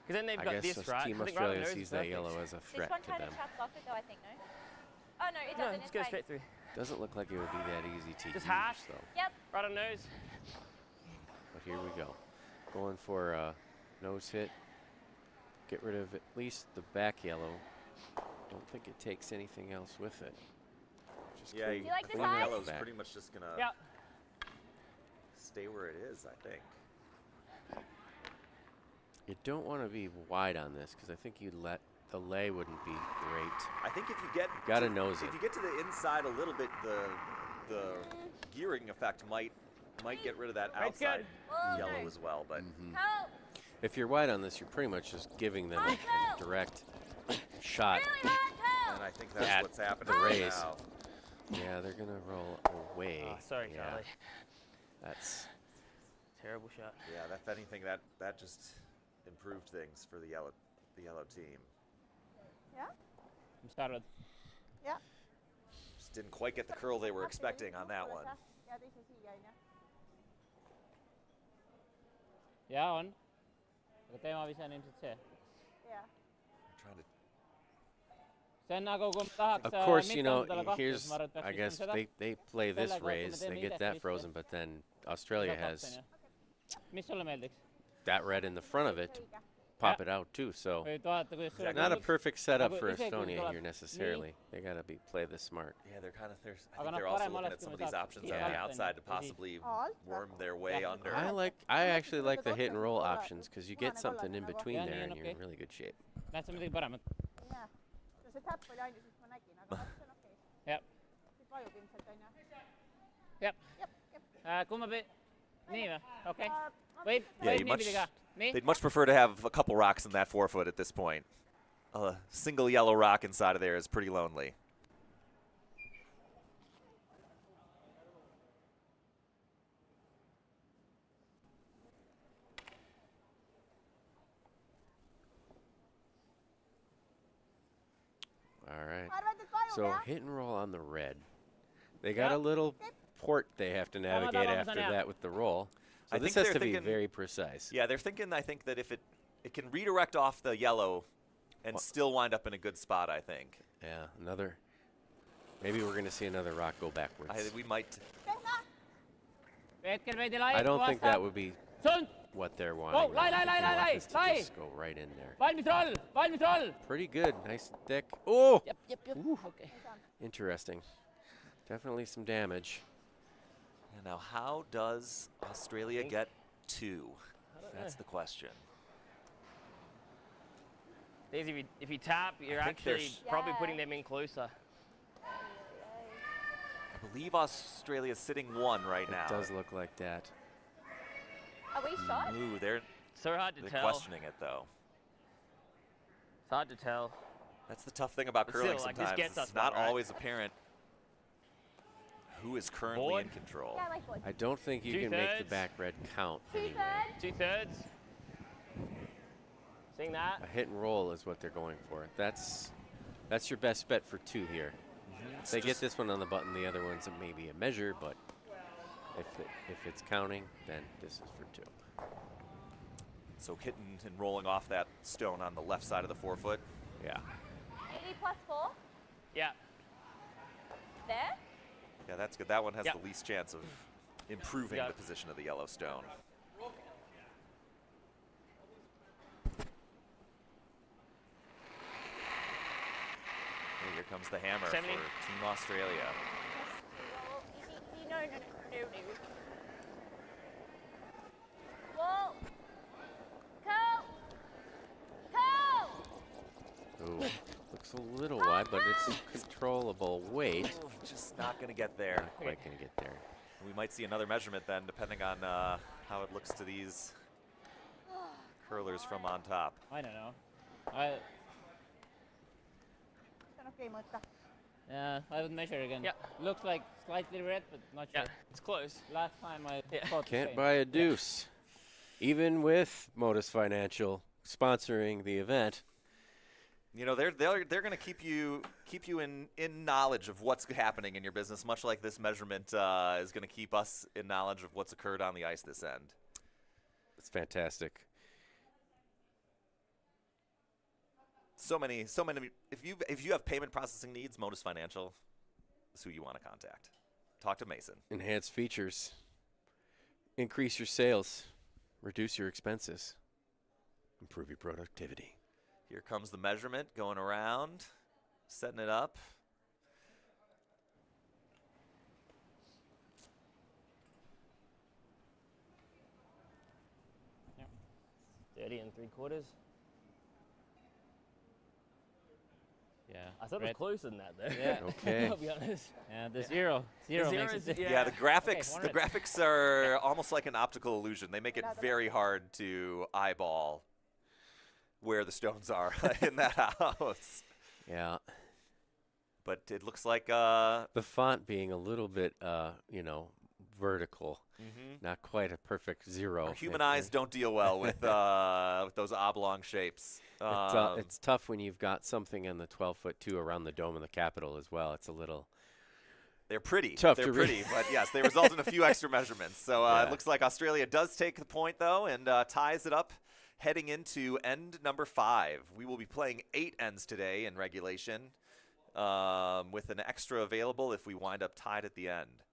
Because then they've I got guess this, right? Team I think right on the Australia nose is sees that perfect. yellow as a This threat one to kind them. of traps off it though, I think, no? Oh no, it No, doesn't. just It's go fine. straight through. Doesn't look like it would be that easy to Just use, hash. though. Yep. Right on nose. But here we go. Going for a nose hit. Get rid of at least the back yellow. Don't think it takes anything else with it. Just Yeah, clean- Do you like this clean eye? it yellow's back. pretty much just gonna Yeah. stay where it is, I think. You don't want to be wide on this because I think you'd let the lay wouldn't be great. I think if you get Gotta nose if it. you get to the inside a little bit, the gearing effect might get rid of that Right's good. outside Oh, yellow no. as well. But Help! If you're wide on this, you're pretty much just giving them a direct shot. Really hard and help! I think that's At what's happening the right raise. now. Yeah, they're gonna roll away. Oh, sorry, yeah, Charlie. that's Terrible shot. Yeah, if anything, that just improved things for the yellow team. Jah? Mis sa arvad? Jah. Just didn't quite get the curl they were expecting on that one. Ja teise siia, onju. jaa, on. aga teemavise on ilmselt see. Jah. Trying to see on nagu, kui ma tahaks of course, you mitte know, anda talle kahte, here's siis ma arvan, et peaks I visama guess seda. they play this Sellega, kui me raise, teeme they get ise that sellist frozen, but then Australia Seda has kaks, onju. mis sulle meeldiks? that red in the front of it, Õige. pop it out too. So või vaadata, kuidas sulle not a tundub? perfect setup Aga for isegi kui Estonia tuleb here necessarily. They gotta play this smart. yeah, they're kind of I Aga think noh, they're also parem looking oleks, at some kui of me these saaks options siia on the alt, outside to onju, possibly Alt. worm their way Yeah. under. I actually like the hit and roll options because you get something in between Yeah, there nii and on you're in okei. really good shape. näed sa midagi paremat? Jah. See täpp oli ainus, mis ma nägin, aga vaata, see on okei. jah, Siit vajub ilmselt, onju. jah. Jep. kumma nii või? okei. Äh, võib Yeah, you niipidi ka. nii? They'd much prefer to have a couple rocks in that 4-foot at this point. A single yellow rock inside of there is pretty lonely. All right. Arvad, et vajub, So jah? hit and roll on the red. They got Yeah. a little port they have to navigate tabame after sen, jah. that with the roll. So I this think has they're to be thinking- very precise. Yeah, they're thinking, I think, that if it can redirect off the yellow and still wind up in a good spot, I think. Yeah, another. Maybe we're going to see another rock go backwards. We might. Tehna! hetkel veidi lai. I don't think that would be Sund! what they're wanting. Oh, lai, I lai, think they lai, want lai, this to lai. just go right in there. valmis roll, valmis roll. Pretty good. Nice thick. Oh, jep, okei. interesting. Definitely some damage. Now, how does Australia get two? I That's the question. Daisy, if you tap, you're I think they're actually probably putting them in closer. I believe Australia's sitting 1 right now. It does look like that. Are we shot? Ooh, they're So hard to they're tell. questioning it though. It's hard to tell. That's the tough thing about But curling still, like, this sometimes. gets us It's not one, right? always apparent who is currently Board? in control. Yeah, I like board. I don't think you can make the 2/3. back red count anyway. 2/3. 2/3. Seeing that? A hit and roll is what they're going for. That's your best bet for 2 here. If they get this one on the button, the other one's maybe a measure, but if it's counting, then this is for 2. So hitting and rolling off that stone on the left side of the forefoot. Yeah. 80 plus 4. Yeah. There. Yeah, that's good. That one has Yep. the least chance of improving Got the it. position of the yellow stone. Oh, here comes the hammer 70. for Team Australia. Roll. Easy. No, no, no, no, no. Whoa. Go. Go. Ooh, looks a little wide, but it's controllable weight. Oh, just not going to get there. Not quite going to get there. We might see another measurement then, depending on how it looks to these curlers from on top. I don't know. Okay, mutta Yeah, I would measure again. Yeah. Looks like slightly red, but not sure. Yeah. It's close. Last time I Yeah. thought the Can't same. buy a deuce. Even with Modus Financial sponsoring the event. You know, they're going to keep you in knowledge of what's happening in your business, much like this measurement is going to keep us in knowledge of what's occurred on the ice this end. It's fantastic. So many. If you have payment processing needs, Modus Financial is who you want to contact. Talk to Mason. Enhanced features. Increase your sales. Reduce your expenses. Improve your productivity. Here comes the measurement going around, setting it up. Yep. 30 3/4. Yeah. I thought it red. was closer than that, though. Yeah. Okay. I'll be honest. Yeah, the zero makes zeros, it. yeah. Yeah, the graphics. Okay, the graphics are almost like an optical illusion. They make it very hard to eyeball where the stones are in that house. Yeah. But it looks like The font being a little bit, vertical. Not quite a perfect zero. our human eyes don't deal well with those oblong shapes. It's tough when you've got something in the 12-foot 2 around the dome of the Capitol as well. It's a little They're pretty. tough They're to pretty, read. but yes, they result in a few extra measurements. So Yeah. it looks like Australia does take the point, though, and ties it up heading into end number 5. We will be playing 8 ends today in regulation with an extra available if we wind up tied at the end.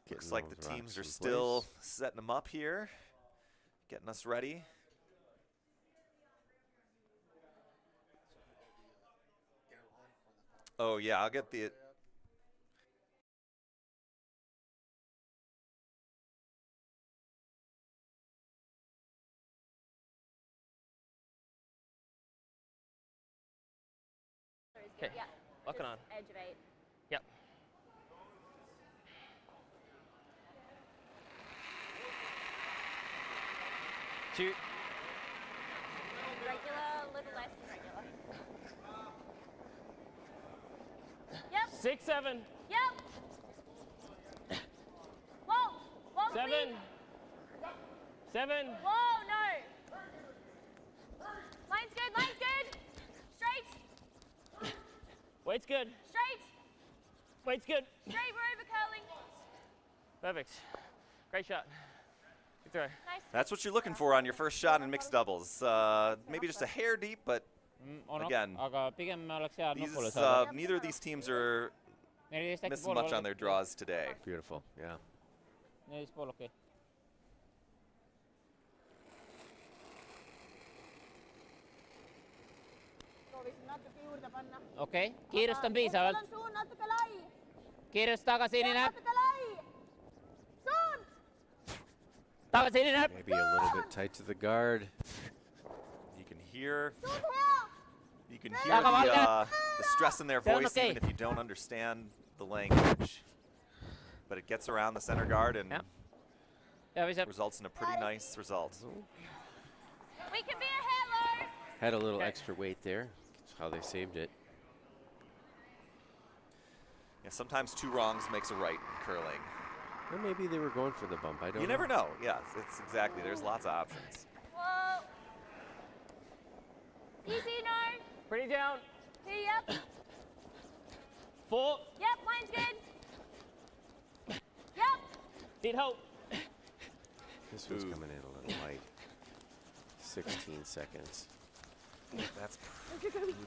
Looks Getting like the those teams are rocks in still place. setting them up here, getting us ready. Oh, yeah, I'll get the... Okay. Yeah. Locking just on. Edge of 8. Yep. Shoot. Regular, a little less than regular. Yep. 6, 7, Yep. Whoa. Whoa. 7, 7. Whoa, no. Line's good. Line's good. Straight. Weight's good. Straight. Weight's good. Straight. We're over curling. Perfect. Great shot. Good throw. Nice. That's what you're looking for on your first shot in mixed doubles. Maybe just a hair deep, but On Again, aga pigem me oleks hea these, nupule saada. neither of these teams are 14 äkki missing much on their draws today. Beautiful, yeah. 14 pool, okei. soovisin natuke juurde panna. Okei, kiirustan piisavalt. Sul on suun natuke lai. Kiirus tagasi, Ja nii näeb. natuke lai. Suund. Tagasi up. Maybe a little bit tight to the guard. You can hear Suun here. you can hear the stress in their Sound voice okay. even if you don't understand the language. But it gets around the center guard and Yeah. Yeah, we said. results in a pretty nice result. We can be a halo. Had a little Okay. extra weight there. That's how they saved it. Yeah, sometimes 2 wrongs makes a right in curling. Or maybe they were going for the bump. I don't know. You never know. Yes, it's exactly. There's lots of options. Whoa. Easy, no. Pretty down. Here, yep. 4. Yep, line's good. Yep. Need help. This was Ooh. coming in a little light. 16 seconds. That's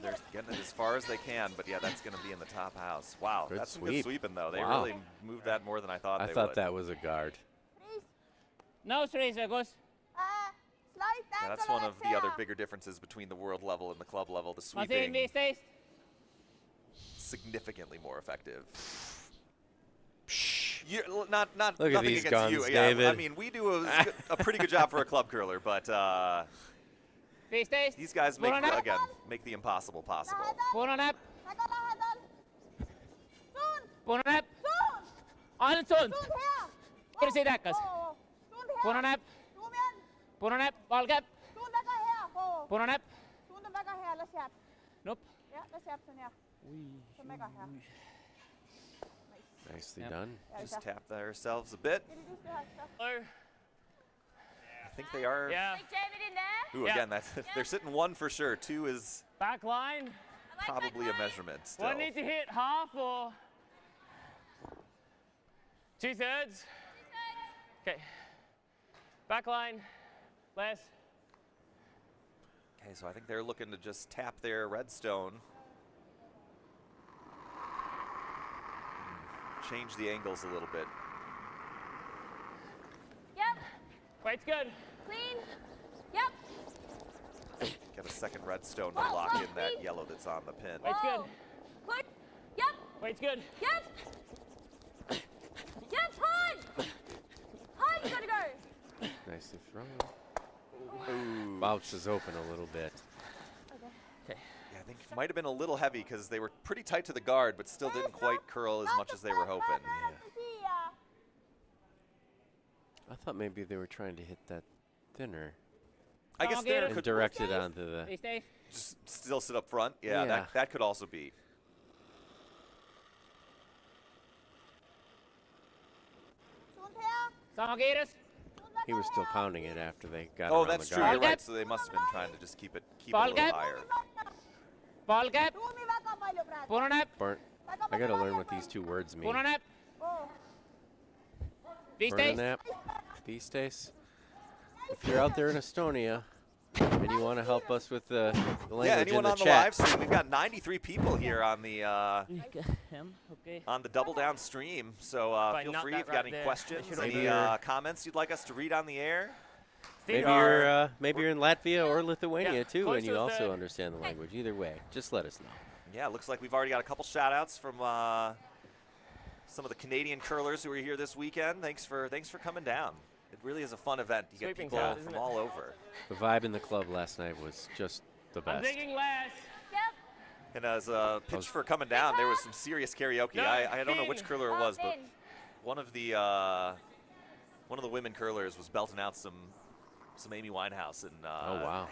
they're getting it as far as they can, but yeah, that's going to be in the top house. Wow, Good that's some sweep. good sweeping though. They Wow. really moved that more than I thought I they thought would. that was a guard. Freeze. No, 3 seconds. Slide Yeah, that's one of the other bigger differences between the world level and the club level. The Masin, sweeping V-Stace. significantly more effective. Not Look at nothing these against you. guns, Yeah, I David. mean we do a pretty good job for a club curler, but V-Stace. these guys make Pull on up. make the impossible possible. Pull on up. Taga lahadal. Suun. Pull on up. Suun. On sun. Suun here. Kirsi takkas. Suun here. Pull on up. Suun yan. Pull on up. Ball gap. Suun väga hea. Pull on up. Suun on väga hea. Las jääb. Nope. Jah, las jääb see on hea. See on väga hea. Nicely Yep. done. Just tap ourselves a bit. Yritys tehdä sitä. Low. I think they are. Yeah. Like jam it in there. Ooh, Yeah. again, that's they're sitting 1 for sure. 2 is Back line. I like probably a that measurement still. One need to hit half or 2/3. Okay. Back line. Less. Okay, so I think they're looking to just tap their redstone. Change the angles a little bit. Yep. Weight's good. Clean. Yep. Get a second redstone to Whoa, lock whoa, in that please. yellow that's on the pin. Weight's good. Good. Yep. Weight's good. Yep. Yep. Hard. Hard. You gotta go. Nicely thrown. Ooh. Bounces open a little bit. Yeah, I think it might have been a little heavy because they were pretty tight to the guard, but still didn't quite curl as much as they were hoping. I thought maybe they were trying to hit that thinner I guess I'll there get it. and could direct it onto the. V-Stace. just still sit up front. Yeah, Yeah. that could also be. Suun here. Sama kiitos. He was still pounding it after they got Oh, around that's the true. guard. You're Ball right. gap. So they must have been trying to just keep it a Ball little gap. higher. Ball gap. Tuumi väga palju praegu. Pull on up. Burnt. I gotta learn what these 2 words mean. Pull on up. Oh. V-Stace. Burnap, V-Stace. If you're out there in Estonia and you want to help us with the Yeah, language in anyone the on the chat, live stream? We've got 93 people here on the Okay. Double Down stream. So But feel not free that if you've got right any there. questions, They any should've- Maybe comments you'd like us to read on the air. maybe are- you're in Latvia or Lithuania Yeah, too, close and you to also the- understand the language. Either way, just let us know. Yeah, looks like we've already got a couple shout outs from some of the Canadian curlers who are here this weekend. Thanks for coming down. It really is a fun event. You get Sweeping's people out, from isn't it? all over. The vibe in the club last night was just the I'm best. thinking less. Yep. And as a pitch for coming down, there was some serious karaoke. No, I don't know which Finn. curler it was, but Finn. one of the women curlers was belting out some Amy Winehouse, and Oh, wow.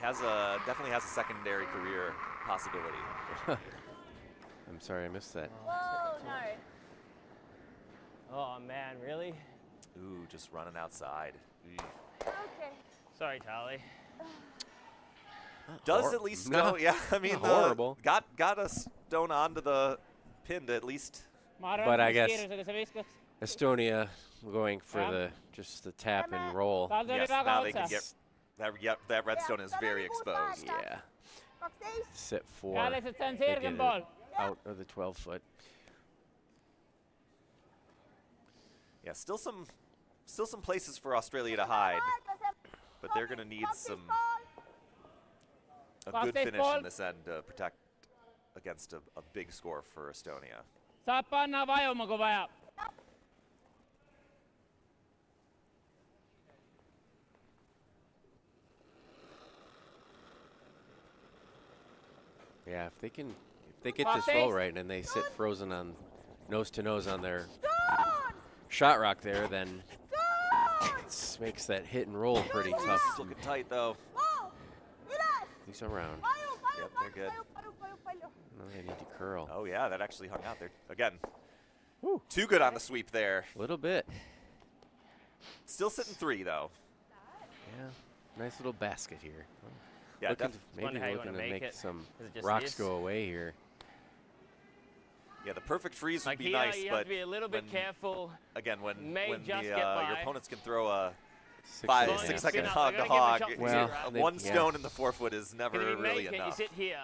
definitely has a secondary career possibility. I'm sorry I missed that. Whoa, no. Oh man, really? Ooh, just running outside. Ooh. Okay. Sorry, Tali. Does at least No, go? Yeah, I mean, not horrible. Got a stone onto the pin to at least. Ma arvan, But I mis guess- kiirusega sa viskad. Estonia going for Yeah. just the tap and roll. Tal tuli Yes, väga now they can otsas. get that. Yep, that redstone is very exposed. Yeah, 12. sit 4. Ja lihtsalt see on They sirgem get pool. it out of the 12-foot. Yeah, still some places for Australia to hide, but they're going to need a good Cocktail finish ball. in this end to protect against a big score for Estonia. Saab panna vajuma, kui vaja. Yeah, if they get this roll right and they sit frozen on nose to nose on their shot rock there, then it makes that hit and roll pretty tough. It's looking tight though. These around. Yep, they're good. No, they need to curl. Oh yeah, that actually hung out there again. Too good on the sweep there. A little bit. Still sitting 3 though. Yeah, nice little basket here. Yeah, Maybe how you looking to wanna make make it. some Is it just rocks this? go away here. yeah. The perfect freeze would Like be here, nice, you but have to be a little bit when- careful. again, when May the, just get your by. opponents can throw a 6 Long 6 as second it's hog not- to they're gonna hog. give a shot for Well, two, right? they- One yeah. stone in the 4-foot is never If you really make it, enough. you sit here.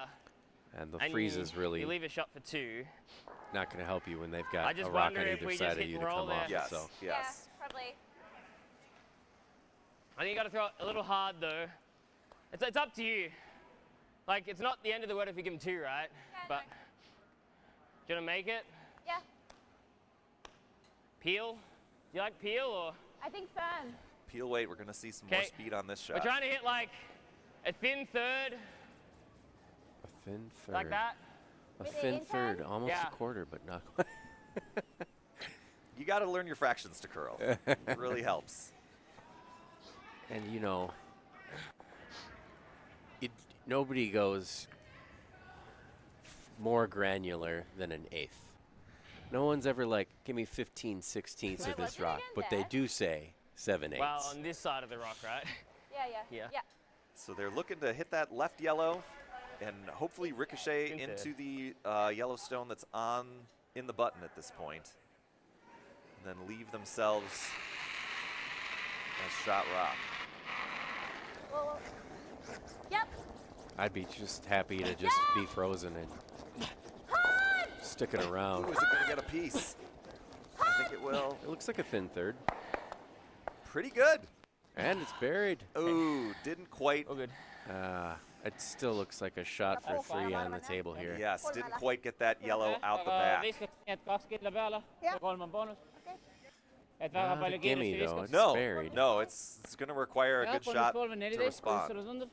And the and freeze you, is really You leave a shot for 2. not going to help you when they've I got a just rock wonder on if either we just side of hit you and to roll come there. off. Yes, So yes. Yeah, probably. I think you got to throw it a little hard though. It's up to you. Like it's not the end of the world if you give them 2, right? Yeah, But do you want to make it? Yeah. Peel? Do you like peel or? I think fern. Peel weight. We're going to see some more 'Kay. speed on this We're shot. trying to hit like a thin third, a thin third. like that. A With the thin inside? third, almost Yeah. a quarter, but not quite. You got to learn your fractions to curl. It really helps. And you know, nobody goes more granular than an eighth. No one's ever like, give me 15 16ths of Wait, this what's it rock, again, but they Dad? do say 7/8. Well, on this side of the rock, right? Yeah. Yeah. So they're looking to hit that left yellow and hopefully ricochet Think into the yellow stone that's in the button at this point. And then leave themselves a shot rock. Whoa. Yep. I'd be just happy to just be frozen and sticking around. Ooh, is it going to get a piece? I think it will. It looks like a thin third, Pretty good. and it's buried. Ooh, didn't quite. Oh, good. It still looks like a shot for 3 on the table here. Yes, didn't quite get that yellow out the back. Viskad need 2 killa peale Jah. ja 3 on boonus. Et väga Not a palju gimme, kiiresti though. viskad. It's No, buried. no, it's going to require a Jah, good 13, shot to 14, kuidas respond. sulle tundub?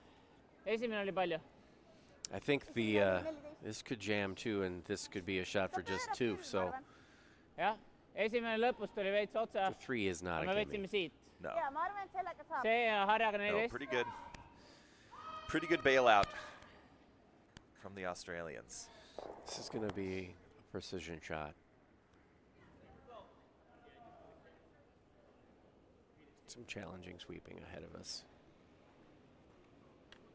Esimene oli palju. I think this could jam too, and this could be a shot for just 2. So jah, esimene lõpus tuli veits otsa, the 3 is not me a võtsime gimme. siit. No, jaa, ma arvan, et sellega saab. see harjaga no, 14. pretty good. Pretty good bailout from the Australians. This is going to be a precision shot. Some challenging sweeping ahead of us.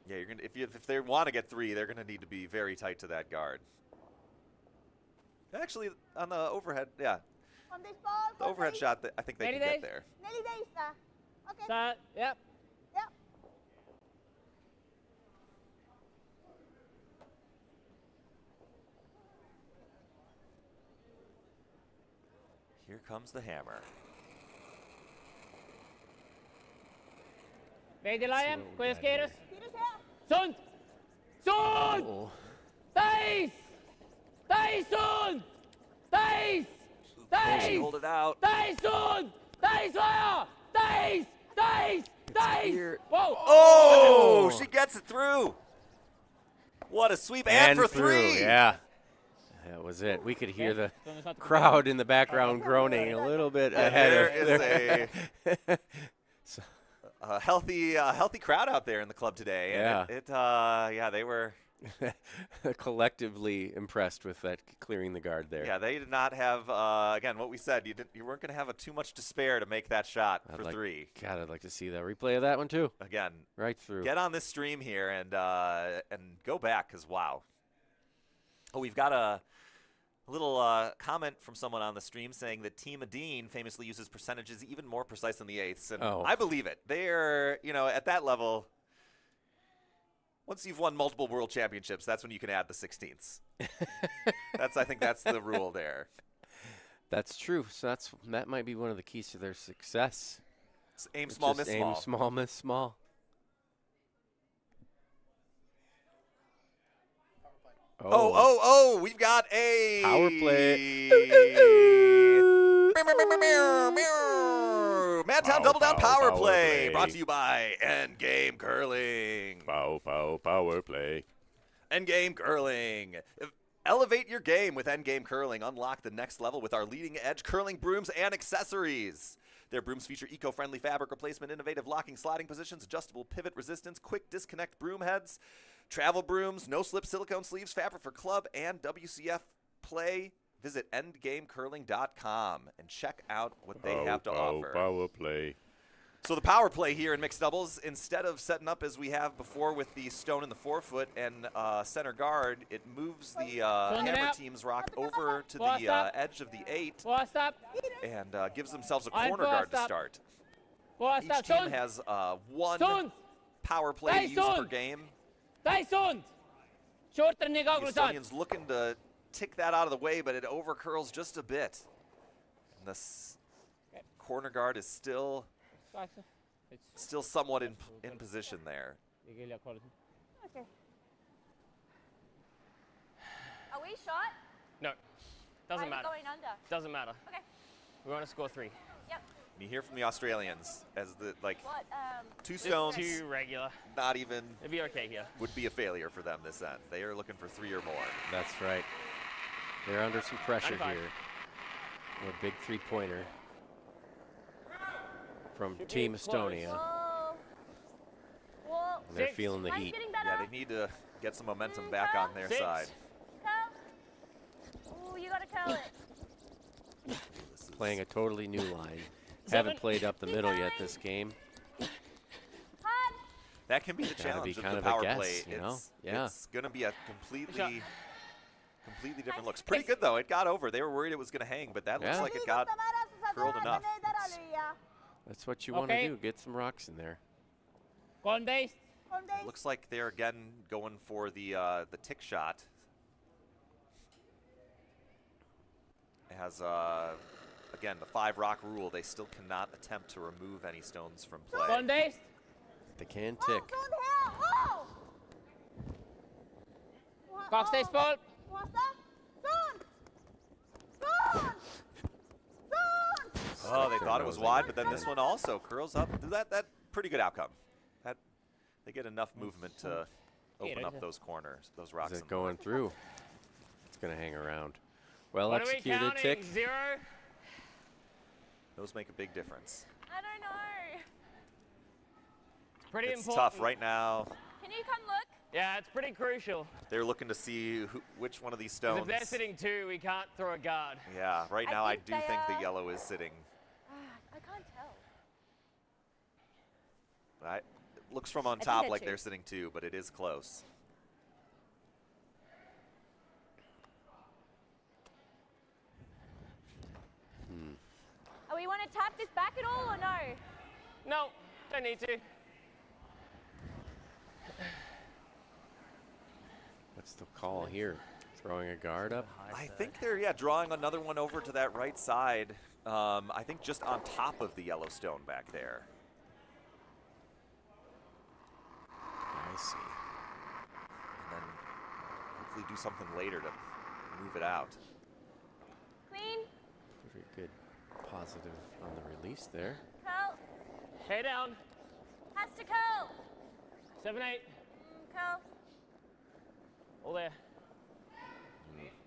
Yeah, you're gonna if they want to get 3, they're gonna need to be very tight to that guard. Actually, on the overhead, yeah, On this ball. the overhead shot, I think they can get there. 14. Okay. Sa, jah, Jah. Here comes the hammer. veidi laiem, what we kuidas got keeras? Kiirus hea. Suund! Suund! Oh, Täis! Täis suund! Täis! Täis! Hold it out. Täis suund! Täis vaja! Täis! Täis! Täis! here. Wow! Oh, she gets it through. What a sweep, and for through, 3. yeah. That was it. We could hear the Tundus natuke crowd in the background groaning a little bit ahead There of is a healthy crowd out there in the club today. And Yeah. they were. collectively impressed with that clearing the guard there. Yeah, they did not have. Again, what we said, you weren't going to have too much despair to make that shot for 3. God, I'd like to see the replay of that one too. Again, Right through. get on this stream here and go back, because wow. Oh, we've got a little comment from someone on the stream saying that Team Adine famously uses percentages even more precise than the eighths, and Oh. I believe it. They're at that level. Once you've won multiple world championships, that's when you can add the 16ths. I think that's the rule there. That's true. So that might be one of the keys to their success. It's aim It's small, just miss aim small. small, miss small. Oh, we've got a Power play. Madtown Pow, DoubleDown pow, power power play, play. brought to you by Endgame Curling. Power play. Endgame Curling. Elevate your game with Endgame Curling. Unlock the next level with our leading-edge curling brooms and accessories. Their brooms feature eco-friendly fabric replacement, innovative locking sliding positions, adjustable pivot resistance, quick disconnect broom heads, travel brooms, no-slip silicone sleeves, fabric for club and WCF play. Visit endgamecurling.com and check out what they have to offer. Power play. So the power play here in mixed doubles, instead of setting up as we have before with the stone in the forefoot and center guard, it moves the hammer team's rock over to the edge of the 8 and gives themselves a corner guard to start. Each team has one power play to use per game. The Estonians looking to tick that out of the way, but it overcurls just a bit. And the corner guard is still somewhat in position there. Okay. Are we shot? No. Doesn't Why are matter. we going under? Doesn't matter. Okay. We want to score 3. Yep. And you hear from the Australians as the What? 2 stones, 2 regular. not even It'd be okay here. would be a failure for them this end. They are looking for 3 or more. That's right. They're under some pressure 95. here. A big three-pointer from Team Estonia. Whoa. Whoa. And they're 6. feeling the Mine's heat. getting better. Yeah, they need to get some momentum back on their 6. side. Curl. Ooh, you gotta curl it. This is Playing a totally new line. 7. Haven't played up the middle yet this game. Hot. that can be the Gotta challenge be of kind the of a power guess, play. you know? It's, Yeah. it's going to be a completely different Nice. looks. Pretty good though. It got over. They were worried it was going to hang, but that looks Yeah. like it got curled enough. That's what you want to Okay. do. Get some rocks in there. Con-based. It looks like they're again going for the tick shot. It has again the 5 rock rule. They still cannot attempt to remove any stones from play. Con-based. They can tick. Cockstays ball. Oh, they They're thought it was nosing. wide, but then this one also curls up. That pretty good outcome. That they get enough movement to open up those corners, those rocks. Is in it the going through? It's going to hang around. Well What are we executed counting? tick. 0? Those make a big difference. I don't know. Pretty It's important. tough right now. Can you come look? Yeah, it's pretty crucial. They're looking to see which one of these 'Cause stones. if they're sitting 2, we can't throw a guard. Yeah, right I now I think do they think the are- yellow is sitting. I can't tell. It looks from on think top they're like 2. they're sitting 2, but it is close. Oh, we want to tap this back at all or no? No, don't need to. What's the call here? Throwing a guard up? I think they're drawing another one over to that right side. I think just on top of the Yellowstone back there. I see. And then hopefully do something later to move it out. Clean. Very good positive on the release there. Curl. Head down. Has to curl. 7-8. Curl. All there.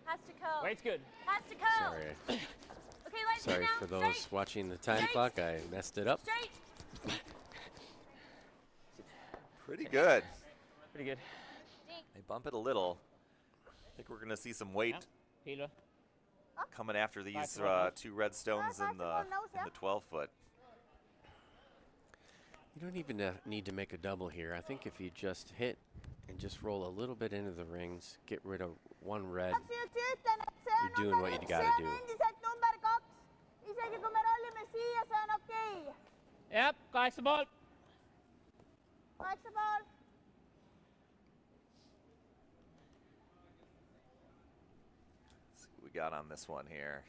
Has to curl. Weight's good. Has to curl. Sorry. Okay, let's Sorry now. for those Straight. watching the time Straight. clock. I messed it up. Straight. Pretty good. Pretty good. Dink. They bump it a little. I think we're going to see some weight Healer. coming after these Right. 2 red stones in the 12-foot. You don't even need to make a double here. I think if you just hit and just roll a little bit into the rings, get rid of 1 red. You're doing what you gotta do. Isegi kui me rollime siia, see on okei. Yep, 8 ball. 8 pool. See what we got on this one here.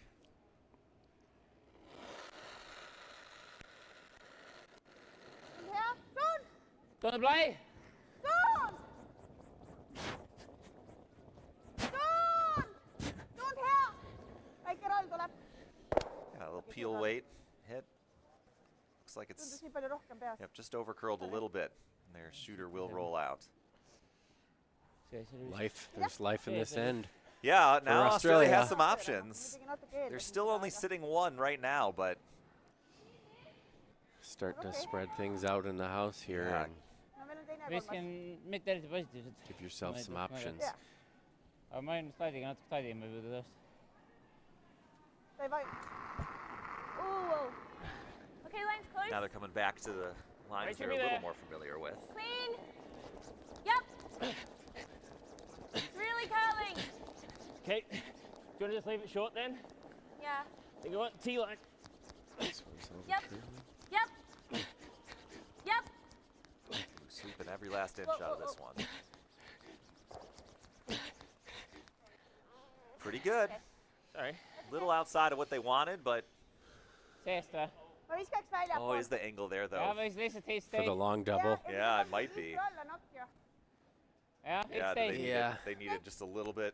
Hea, suund, Don't play. suund. Suund. Suund hea. Väike roll tuleb. Yeah, a little peel weight hit. Looks like it's Tundus nii palju rohkem peas. just over curled a little bit. And their shooter will roll out. Life. There's life in this end. Yeah, now Australia Australia. has some options. They're still only sitting 1 right now, but Start to spread things out in the house here Yeah. and Visken mitte eriti positiivselt. give yourself some options. aga ma olin slaidiga natuke slaidim võib-olla tõesti. Stay by. Ooh. Okay, line's close. now they're coming back to the lines Right, they're a should be little there. more familiar with. Clean. Yep. It's really curling. Okay. Do you want to just leave it short then? Yeah. Then go on T-line. This one's over Yep. curling. Yep. Yep. Sweeping every last inch out of this one. Pretty good. Sorry. Little outside of what they wanted, but Seest või? ma viskaks välja. oh, is the angle there jaa, though? võiks lihtsalt hit For the stage. long double. Yeah, it might be. jah, hit Yeah, stage. Yeah. they needed just a little bit.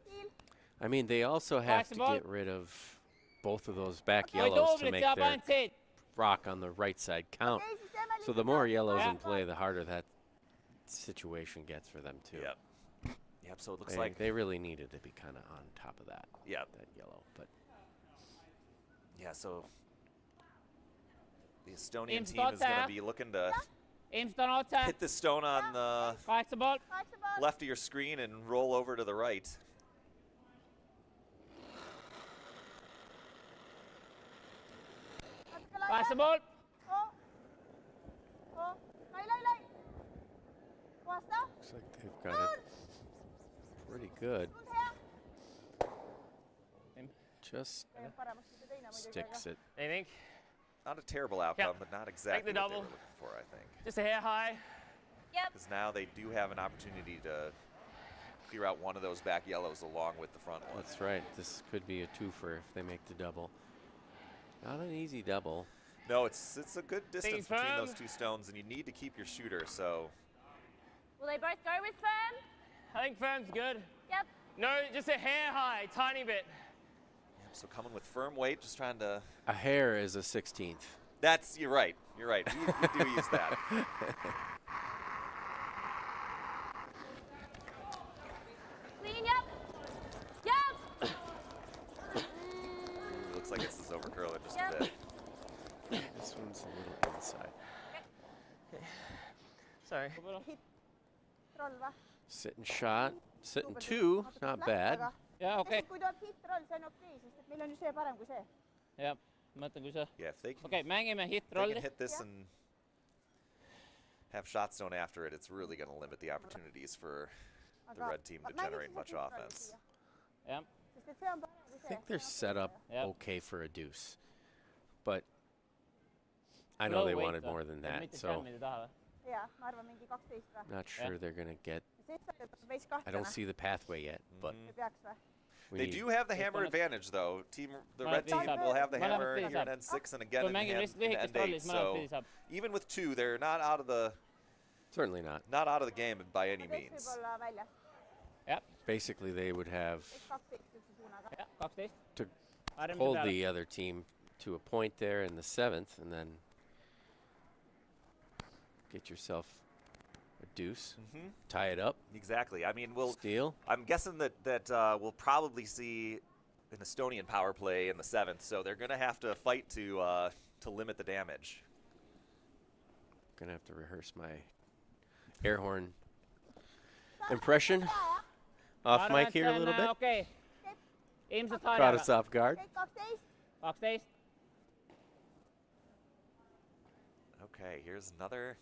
I mean, they also have to Flexible. get rid of both of those back Oi yellows to duublit make saab their ainult siit. rock on the right side count. So the more yellows in play, the harder that situation gets for them too. Yep. Yep. So it looks They, like they really needed to be kind of on top of that. Yep. That yellow, but yeah. So the Estonian Team's team is going got to be looking to ilmselt on otse. hit the stone on the 8 poolt. left of your screen and roll over to the right. 8 poolt. looks like they've got it pretty good. Just sticks it. You think? Not a terrible outcome, Yep. but not exactly the what they were double. looking for, I think. Just a hair high. Yep. Because now they do have an opportunity to clear out one of those back yellows along with the front one. That's right. This could be a twofer if they make the double. Not an easy double. No, it's a good distance Staying between those firm. 2 stones, and you need to keep your shooter. So Will they both go with firm? I think firm's good. Yep. No, just a hair high, tiny bit. so coming with firm weight, just trying to. A hair is a 16th. You're right. You're right. We do use that. Clean. Yep. Yep. Looks like this is over curling just Yep. a bit. This one's a little inside. Sorry. Sitting shot. Sitting 2. Not bad. jaa, okei. kui tuleb hit-roll, see on okei, sest et meil on ju see parem kui see. jah, mõtlen, kui sa. Yeah, if they can, okei, mängime hit if they rolli. can hit this and have shot stone after it, it's really going to limit the opportunities for the red team to generate much offense. jah, sest et see on parem kui I see. think they're set up Yep. okay for a deuce. But I know they wanted more than that, mitte so jammida taha või? jaa, ma arvan mingi 12 või. not sure they're going to get. siis on veits I don't kahtlane. see the pathway yet, but Ei peaks või? we They need do have the It's hammer gonna- advantage, though. The Mõlemat red pidi team saab. will have the Mõlemat hammer pidi here in saab. N6 and again kui in mängime lühikest rolli, N8. siis mõlemat pidi So saab. even with 2, they're not out of the game by any teist means. võib olla väljas. jah, basically they would have Eks 12 üldse suunaga. jah, 12. to harjumise hold peale. the other team to a point there in the 7th and then get yourself a deuce, tie it up, Exactly. I mean, steal. I'm guessing that we'll probably see an Estonian power play in the 7th, so they're going to have to fight to limit the damage. Gonna have to rehearse my air horn impression off mic here a little bit. okei. ilmselt Caught harjaga. us off guard. kõik 12. 12. Okay, here's another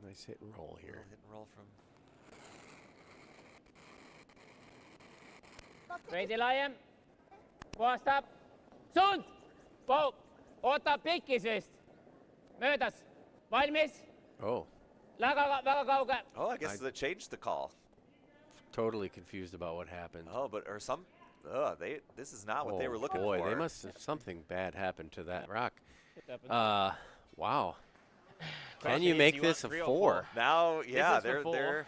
Nice hit and roll here. hit and roll from. veidi laiem. puhastab. suund. ootab pikis vist. möödas. valmis. Oh, väga kauge. Oh, I guess they changed the call. totally confused about what happened. Oh, but or some. This is not what they were looking boy, for. they must have something bad happened to that rock. Täpselt. Wow. Can Question you is, make do you this a want 3 or 4? Now, yeah, is for 4. they're.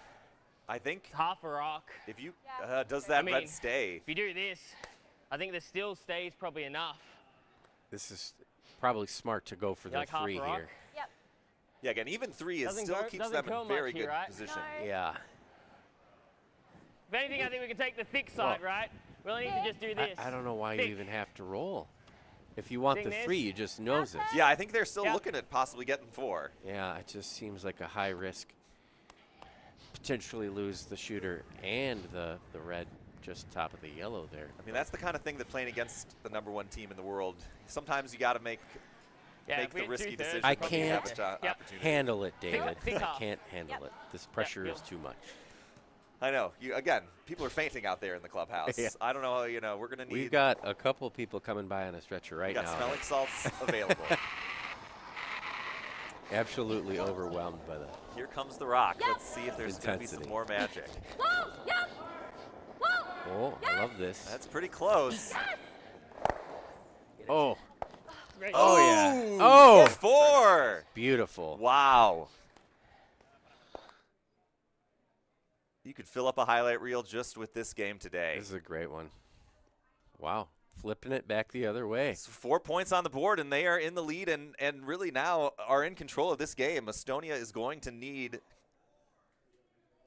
I think Half a rock. if you does that I mean, red stay. If you do this, I think the still stays probably enough. This is probably smart to go for the like half 3 a rock? here. Yep. Yeah, again, even 3 Doesn't still go- keeps doesn't them in curl very much here, good right? position. No. Yeah. If anything, I think we can take the thick side, right? We only need to just do this. I don't know why Thick. you even have to roll. If you want Thing the is- 3, you just nose it. Yeah, I think they're still Yeah. looking at possibly getting 4. Yeah, it just seems like a high risk. Potentially lose the shooter and the red just top of the yellow there. I mean, that's the kind of thing that playing against the #1 team in the world, sometimes you got to make if we the hit risky 2/3, decision. I we probably can't have it. opportunity. Handle it, David. Think I off. can't handle it. This pressure is too much. I know. Again, people are fainting out there in the clubhouse. Yeah. I don't know. We're going to need. We've got a couple people coming by on a stretcher right we got now. smelling salts available. Absolutely overwhelmed by that. Here comes the rock. Let's see if there's going to be some Intensity. more magic. Whoa, yep. Whoa. Oh, I love this. That's pretty close. Oh. Great. Oh, yeah. Ooh, Oh. 4. Beautiful. Wow. You could fill up a highlight reel just with this game today. This is a great one. Wow. Flipping it back the other way. So 4 points on the board, and they are in the lead and really now are in control of this game. Estonia is going to need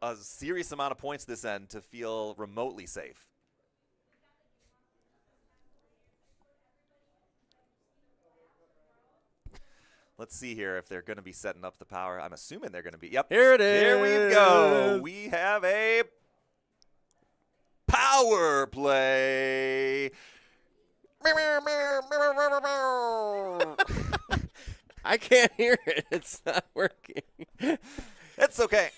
a serious amount of points this end to feel remotely safe. Let's see here if they're going to be setting up the power. I'm assuming they're going to be. Yep. Here it Here we go. is. We have a power play. I can't hear it. It's not working. It's okay.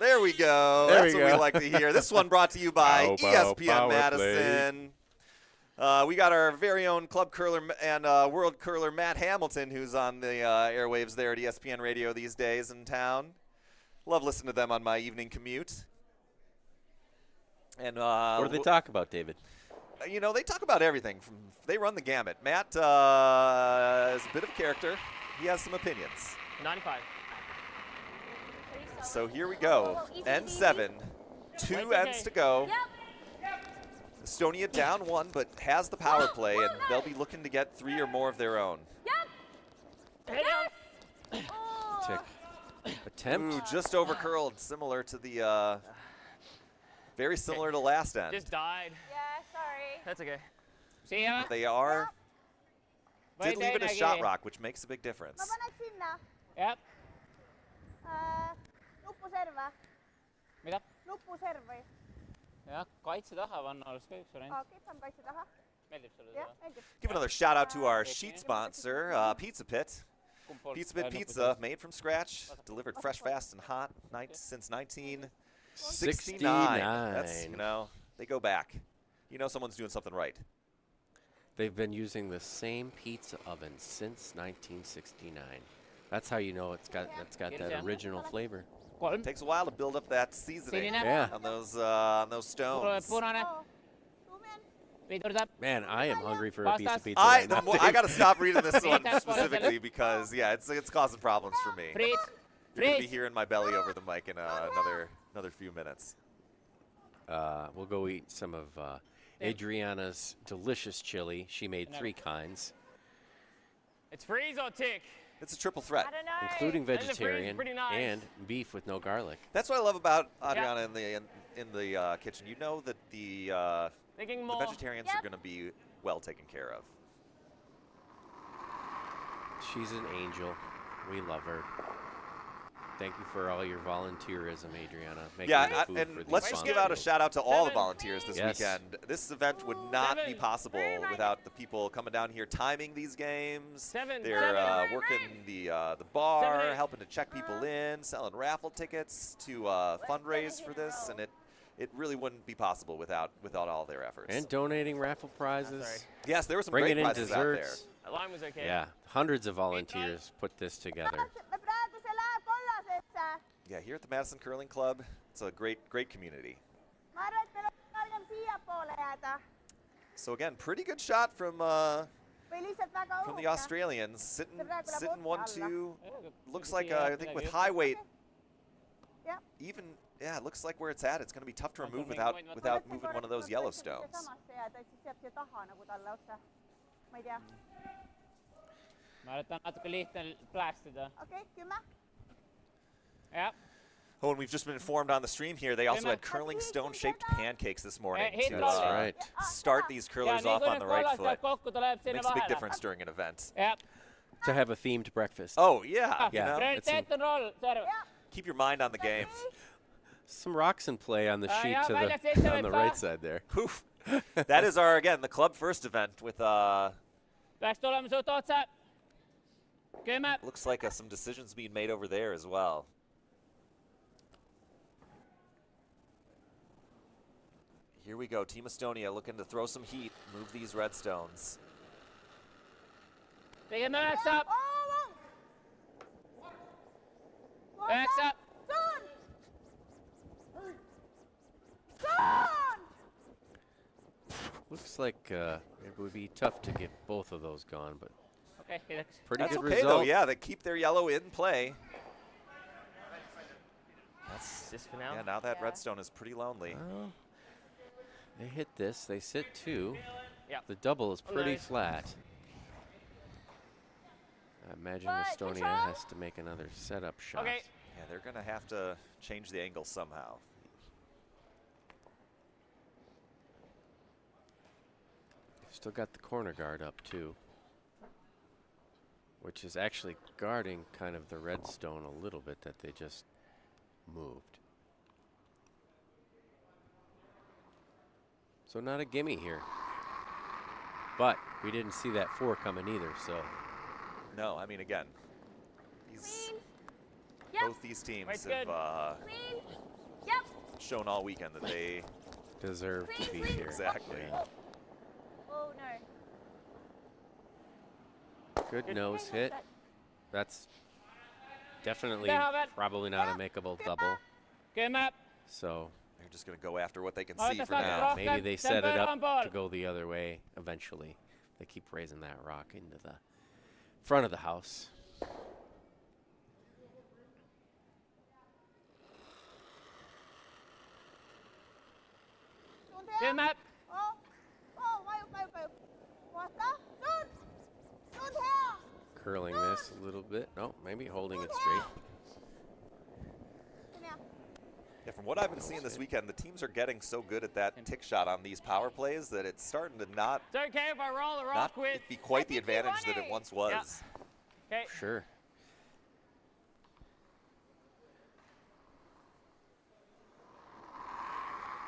There we go. There That's we what we go. like to hear. This one brought to you by Pow, pow, ESPN power Madison. We got our very own club curler and world curler Matt Hamilton, who's on the airwaves there at ESPN Radio these days in town. Love listening to them on my evening commute. And What do they talk about, David? they talk about everything. They run the gamut. Matt is a bit of a character. He has some opinions. 95. So here we go. N7. 2 That's ends okay. to go. Yep. Estonia down 1, but has the power play, and they'll be looking to get 3 or more of their own. Yep. Hit him. Oh. Tick. Attempt. Ooh, just over curled, similar to the, very similar to last end. Just died. Yeah, sorry. That's okay. See ya. They are, did leave it a Lagi. shot rock, which makes a big difference. Mapanagsin na. Yep. Nuppu serve. Mida? Nuppu serve. jah, kaitse taha panna oleks ka üks variant. Okei, saame kaitse taha. Meeldib sulle Jah, seda? meeldib. Give another shout out to our sheet sponsor, Pizza Pit. Kumb poolt Pizza Pit nuppu pizza, made from scratch, delivered fresh, fast, and hot since 1969. 69. That's, they go back. Someone's doing something right. They've been using the same pizza oven since 1969. That's how you know it's got that original flavor. kolm. Takes a while to build up that seasoning Sinine. Yeah. on those stones. Punane. Oo. Tuumen. Pidurdab. Man, I am hungry for a piece Pastas. of pizza. I right now. got to stop reading this one That's specifically because it's causing problems for me. Freeze. You're gonna be Freeze. hearing my belly over the mic in another few minutes. We'll go eat some of Adriana's delicious chili. She made 3 kinds, It's freeze or tick. It's a triple threat. I don't know. including And the freeze, vegetarian pretty nice. and beef with no garlic. That's what I love about Adriana in the kitchen. You know that the Thinking more. vegetarians are going to be well taken care of. She's an angel. We love her. Thank you for all your volunteerism, Adriana. Making the food for and these let's just give out a sponsors. shout out to all the 7. volunteers this Yes. weekend. This event would not be 7. possible without the people coming down here timing these games. 7. They're 7. working the bar, 7. helping to check people in, selling raffle tickets to fundraise for this, and it really wouldn't be possible without all their efforts. And donating raffle prizes. right. Yes, there were some Bringing great in prizes out there. desserts. That line was okay. Yeah, hundreds of volunteers put this together. Me praegu siellä kollasessa. Yeah, here at the Madison Curling Club, it's a great community. Mä arvan, että meillä on paljon siiapuolella jäätä. So again, pretty good shot from Või lihtsalt väga the uhke. Australians, sitting 1-2. Looks like I think with midagi high weight, Jah. even it looks like where it's at. It's going to be tough to remove Oota, without mingi moving one of those yellow stones. Samasse jääda, et siis jääb siia taha nagu talle otsa. Ma ei tea. ma arvan, et ta on natuke lihtne pläästida. Okei, 10. jah. Oh, and we've just been informed on the stream here, they also had curling stone-shaped pancakes this morning to That's right. start these curlers off on the right foot. Makes a big difference during an event. Yep. To have a themed breakfast. Oh, yeah. You Yeah. know, Prioritet and roll. Serve. keep your mind on the game. Some rocks in play on the sheet yeah, to well, the on the right side there. Poof. That is our, again, the club first event with, Peaks tulema suht otsa. 10. looks like some decisions being made over there as well. Here we go, Team Estonia looking to throw some heat, move these red stones. Bigger max up. Max up. Looks like it would be tough to get both of those gone, but Okay, Felix. pretty That's good okay result. though, yeah, they keep their yellow in play. That's, Just for now. yeah, now that redstone is pretty lonely. Well, they hit this, they sit 2. Yep. The double is pretty Nice. flat. I imagine But Estonia control. has to make another setup shot. Okay. Yeah, they're going to have to change the angle somehow. They've still got the corner guard up too, which is actually guarding kind of the redstone a little bit that they just moved. So not a gimme here. But we didn't see that 4 coming either, so No, I mean, again, these, Yep. both these teams Right, have good. Clean. Yep. shown all weekend that they deserve to be here. exactly. Yeah. Oh no. Good nose hit. That's definitely There, Albert. probably not a makeable double. 10. So They're just going to go after what they can Oh, see that's for not now. rough. maybe they Ten set it back up on ball. to go the other way eventually. They keep raising that rock into the front of the house. Shoot 10. here. Oh. Oh, kayo. Basta. Shoot. Shoot here. Curling this a little bit. No, maybe holding it straight. Come here. Yeah, from what I've been seeing this weekend, the teams are getting so good at that tick shot on these power plays that it's starting to not It's okay if I roll the rock with. be quite the I think we advantage won that it it. once was. Okay. Sure.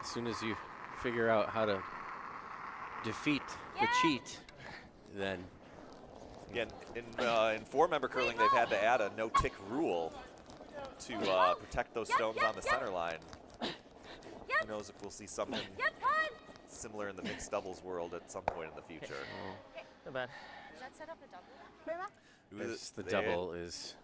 As soon as you figure out how to defeat the cheat, then Again, in four-member curling, they've had to add a no-tick rule to protect those stones on the center line. Who knows if we'll see something Yep, fine. similar in the mixed doubles world at some point in the future. Not bad. Does that set up a double? Prima. this, the They- double is.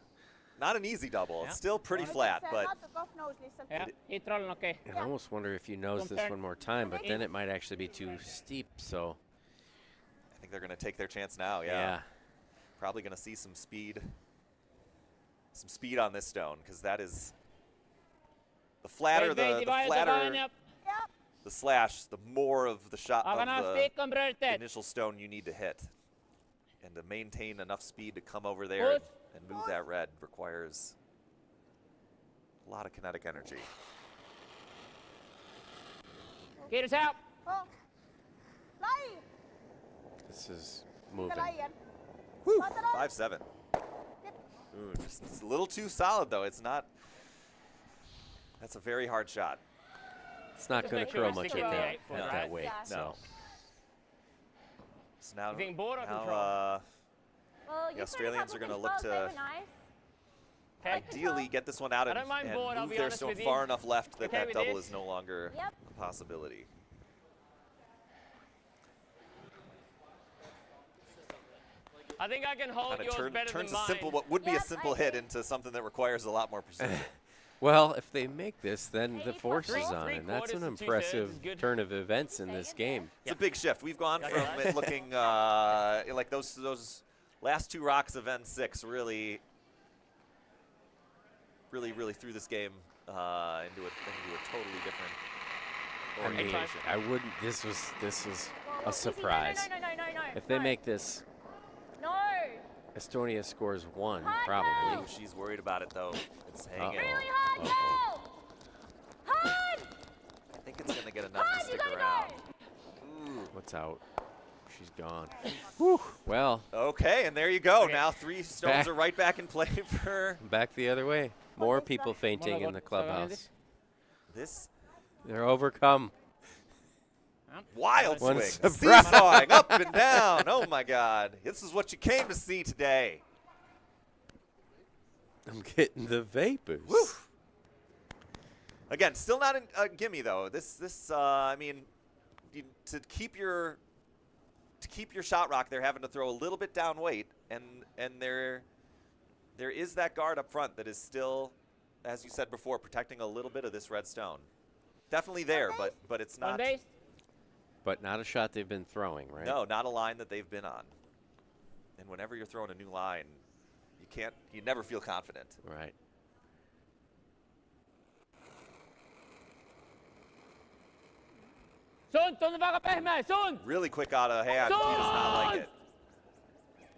Not an easy double. Yeah. It's still pretty flat, but Not the golf nose, listen. Yeah, hit rollen okay. I almost wonder if you nose this one more time, but then it might actually be too steep. So I think they're going to take their chance now. yeah. Probably going to see some speed on this stone, because that is the flatter the flatter Yep. the slash, the more of the shot Aga na of stick the on prioritet. initial stone you need to hit. And to maintain enough speed to come over there Push. and move that red requires a lot of kinetic energy. Kiitos out. Oh. Fly. This is moving. Kalayan. Whew, Bottom. 5-7. Ooh, just it's a little too solid though. It's not. That's a very hard shot. It's not Just going make to sure curl it's much sticking at to the that, 8 foot, at right? that weight. Yeah. So No. So now, You think board or now control? Well, The Australians are gonna look to- They were nice. Okay. ideally get this one out I and, don't mind and board, I'll move be their honest stone with you. far enough left that Okay that with double this? is no longer Yep. a possibility. I think I can hold Kind yours of better turns than a mine. simple, what would be a Yep, simple I hit agree. into something that requires a lot more precision. well, if they make this, then the Three force is quarters. on, Three and that's quarters an to 2/3 impressive is good. turn of events in this game. It's a big shift. We've gone Yeah, from yeah. it looking like those last two rocks of N6 really threw this game into a totally different I mean, orientation. I wouldn't. This was Whoa, a easy. surprise. No. If they No. make this, No. Estonia scores 1 Hard probably. Ooh, she's worried about it though. It's hanging. Uh-oh. Really hard Uh-oh. now. enough to stick around. What's out? She's gone. Whew. Well. Okay, and there you go. Okay. Now 3 stones are right back in play for Back the other way. More people fainting in the clubhouse. this They're overcome. wild One swing. surprise. Seesawing up and down. Oh, my God. This is what you came to see today. I'm getting the vapors. Woo. Again, still not a gimme, though. I mean, to keep your shot rock, they're having to throw a little bit down weight, and there is that guard up front that is still, as you said before, protecting a little bit of this red stone. Definitely there, but it's not. But not a shot they've been throwing, right? No, not a line that they've been on. And whenever you're throwing a new line, you never feel confident. Right. Sun, tuon baka pehmeä, Sun! Really quick out of hand. She does not like it.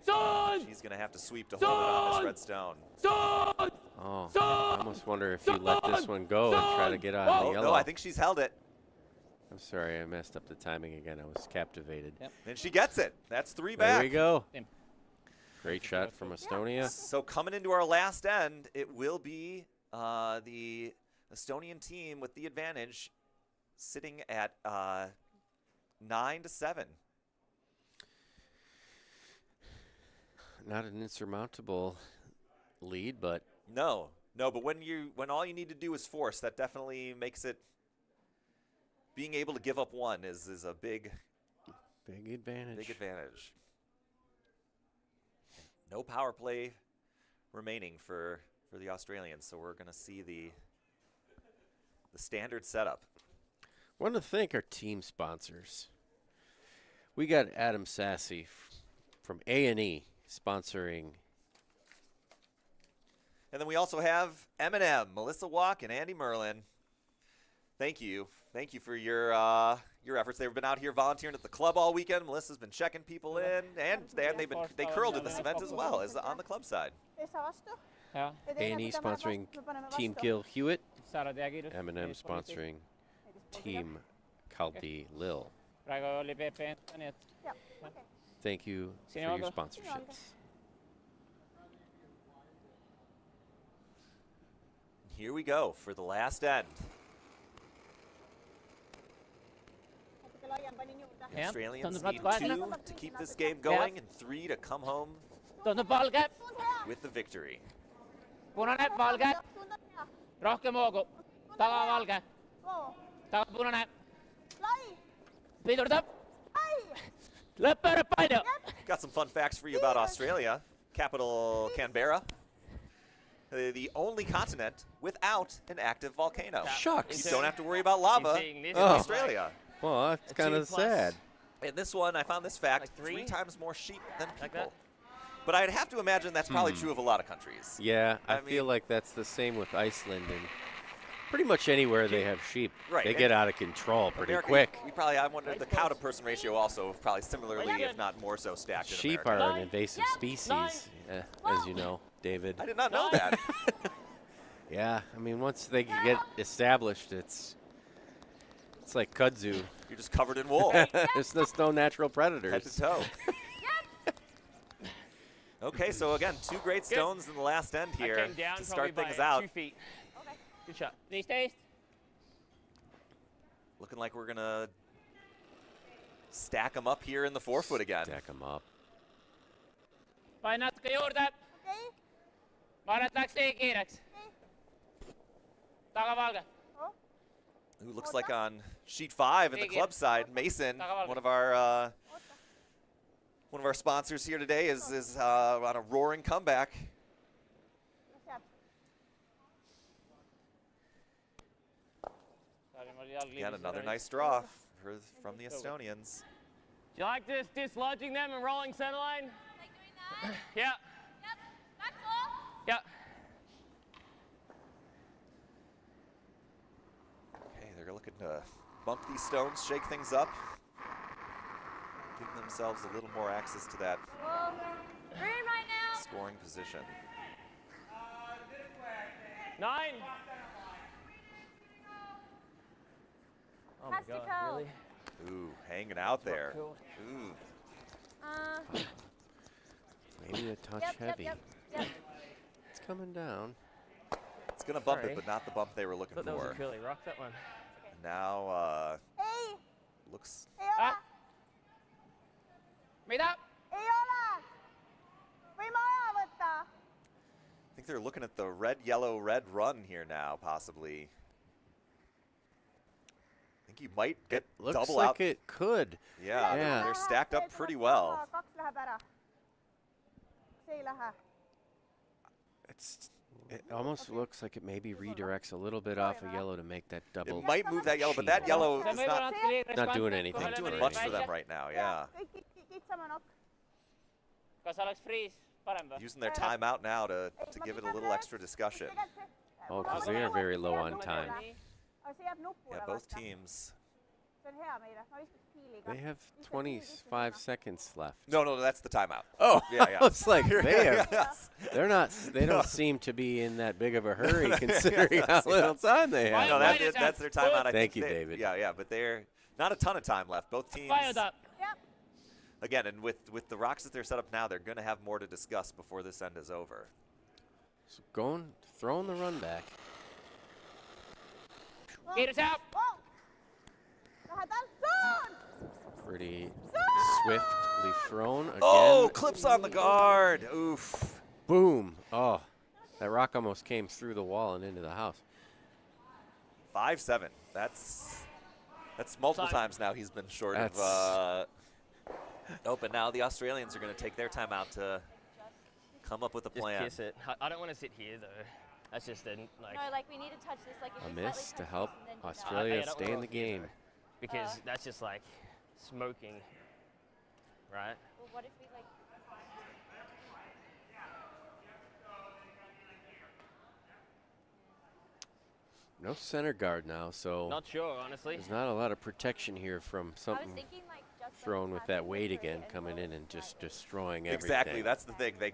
Sun! She's going to have to sweep to hold it on this red stone. Sun! Oh, I almost wonder if you let this one go and try to get on the yellow. No, I think she's held it. I'm sorry, I messed up the timing again. I was captivated. Yep. And she gets it. That's 3 There back. we go. Same. Great shot from Estonia. So coming into our last end, it will be the Estonian team with the advantage, sitting at 9-7. Not an insurmountable lead, but No, but when all you need to do is force, that definitely makes it. Being able to give up 1 is a big advantage. Big advantage. No power play remaining for the Australians, so we're going to see the standard setup. Want to thank our team sponsors. We got Adam Sassy from A&E sponsoring. And then we also have M&M, Melissa Walk, and Andy Merlin. Thank you for your efforts. They've been out here volunteering at the club all weekend. Melissa's been checking people in, and they curled in this event as well as on the club side. Joo. A&E sponsoring Team Gil Hewitt. Saada diakiitos. M&M sponsoring Team Caldi Lil. Praegu oli PP enda, nii et Thank you for Sinu your olgu. sponsorships. Here we go for the last end. The Jah, Australians tundub need natuke 2 aeglane. to keep this game going and 3 to come home Tundub valge, with the victory. punane, valge, rohkem hoogu, taga valge, taga punane, pidurdab, lõpp palju. Got some fun facts for you about Australia. Capital Canberra. The only continent without an active volcano. Shucks. You don't have to worry about lava in Oh. Australia. Well, that's A kind 2 of plus. sad. And this one, I found this fact, Like 3 3? times more sheep than people. Like that? But I'd have to imagine that's probably true of a lot of countries. Yeah, I I feel mean- like that's the same with Iceland and pretty much anywhere they have sheep. Right, They and get out of control pretty America, quick. I wonder the cow to person ratio also probably similarly, if not more so, stacked in Sheep America. are an invasive species, as you know, David. I did not know that. Yeah, I mean, once they get established, it's like kudzu. You're just covered in wool, There's no natural head predators. to toe. Okay, so again, 2 great stones in the last end I here came down to probably start things by out. 2 feet. Good shot. 15. Looking like we're going to stack them up here in the 4-foot again. Stack them up. Pain natuke juurde. Ma arvan, et läks nii kiireks. Taga valge. Who looks like on sheet 5 in the club side, Mason, one of our sponsors here today, is on a roaring comeback. Again, another nice draw from the Estonians. Do you like this dislodging them and rolling center line? Like doing that? Yeah. Yep. That's all. Yeah. Okay, they're looking to bump these stones, shake things up, give themselves a little more access to that Green right now. scoring position. 9. Oh my god, really? Ooh, hanging out there. Cool. Ooh. Maybe a touch heavy. Yep. It's coming down. It's going to bump Sorry. it, but not the bump they were looking Thought that was a for. curly rock, that one. Now, Ei, looks... ei ole. Mitä? Ei ole. Võime aja võtta. I think they're looking at the red, yellow, red run here now, possibly. I think you might get Looks double like out. it could. Yeah, Yeah. they're stacked up pretty well. Kaks läheb ära. Se ei lähe. It almost looks like it maybe redirects a little bit off of yellow to make that double. It might move that yellow, but that yellow is Not doing anything. not doing much for them right now, yeah. Kõik kitsama nokk. Kas oleks freeze parem või? Using their timeout now to give it a little extra discussion. Oh, because they are very low on time. Aga see jääb nupule Yeah, both vaata. teams. See on hea meile. Ma viskaks piiliga. They have 25 seconds left. No, that's the timeout. Oh, Yeah. it's like they have. Yes. They're not. They don't seem to be in that big of a hurry, considering how little time they Why No, have. that's their timeout. I Thank think you, they- David. Yeah, but they're not a ton of time left. Both teams. Fired up. Jep. Again, and with the rocks that they're set up now, they're going to have more to discuss before this end is over. So throwing the run back. Kiitos out. Oh! Lähedal. Suun! Pretty swiftly thrown again. Oh, clips on the guard. Oof. Boom. Oh, that rock almost came through the wall and into the house. 5-7. That's multiple Time. times now he's been short of open. Now the Australians are going to take their time out to come up with a Just plan. kiss it. I don't want to sit here, though. That's just like... No, like we need to touch this. Like if A you miss slightly to touch help this and then do that. Australia I don't stay in wanna the go here, game. though, because that's just like smoking, right? Well, what if we like? No center guard now, so Not sure, honestly. there's not a lot of protection here from I was something thinking like just thrown with that weight weight again, coming in and just destroying everything. Exactly. That's the thing. They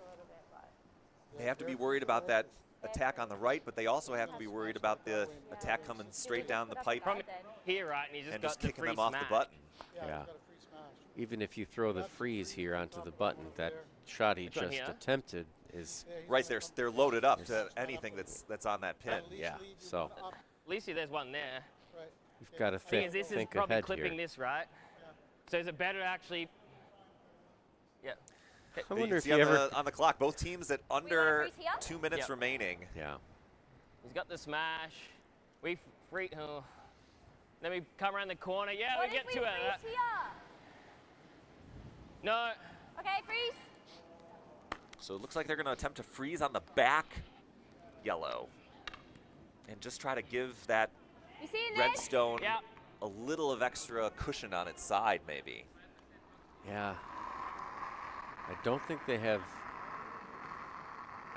have to be worried about that attack on the right, but they also have to be worried about the attack coming straight down the pipe From here, right, and he just and got just the kicking free them off the smash. button. Yeah. Even if you throw the freeze here onto the button, that shot he Which one just here? attempted is Right, they're loaded up to anything that's on that pin. yeah. So At least there's one there. you've got to Thing is, this is think probably ahead clipping here. this, right? So is it better to actually... Yeah. I You wonder if see you on, ever. on the clock, both teams at under freeze here? 2 minutes Yep. remaining. Yeah. He's got the smash. We free... Oh. Then we come around the corner. Yeah, What we if get we to it. freeze here? No. Okay, freeze. So it looks like they're going to attempt to freeze on the back yellow and just try to give that You seeing red this? stone Yep. a little of extra cushion on its side, maybe. Yeah. I don't think they have.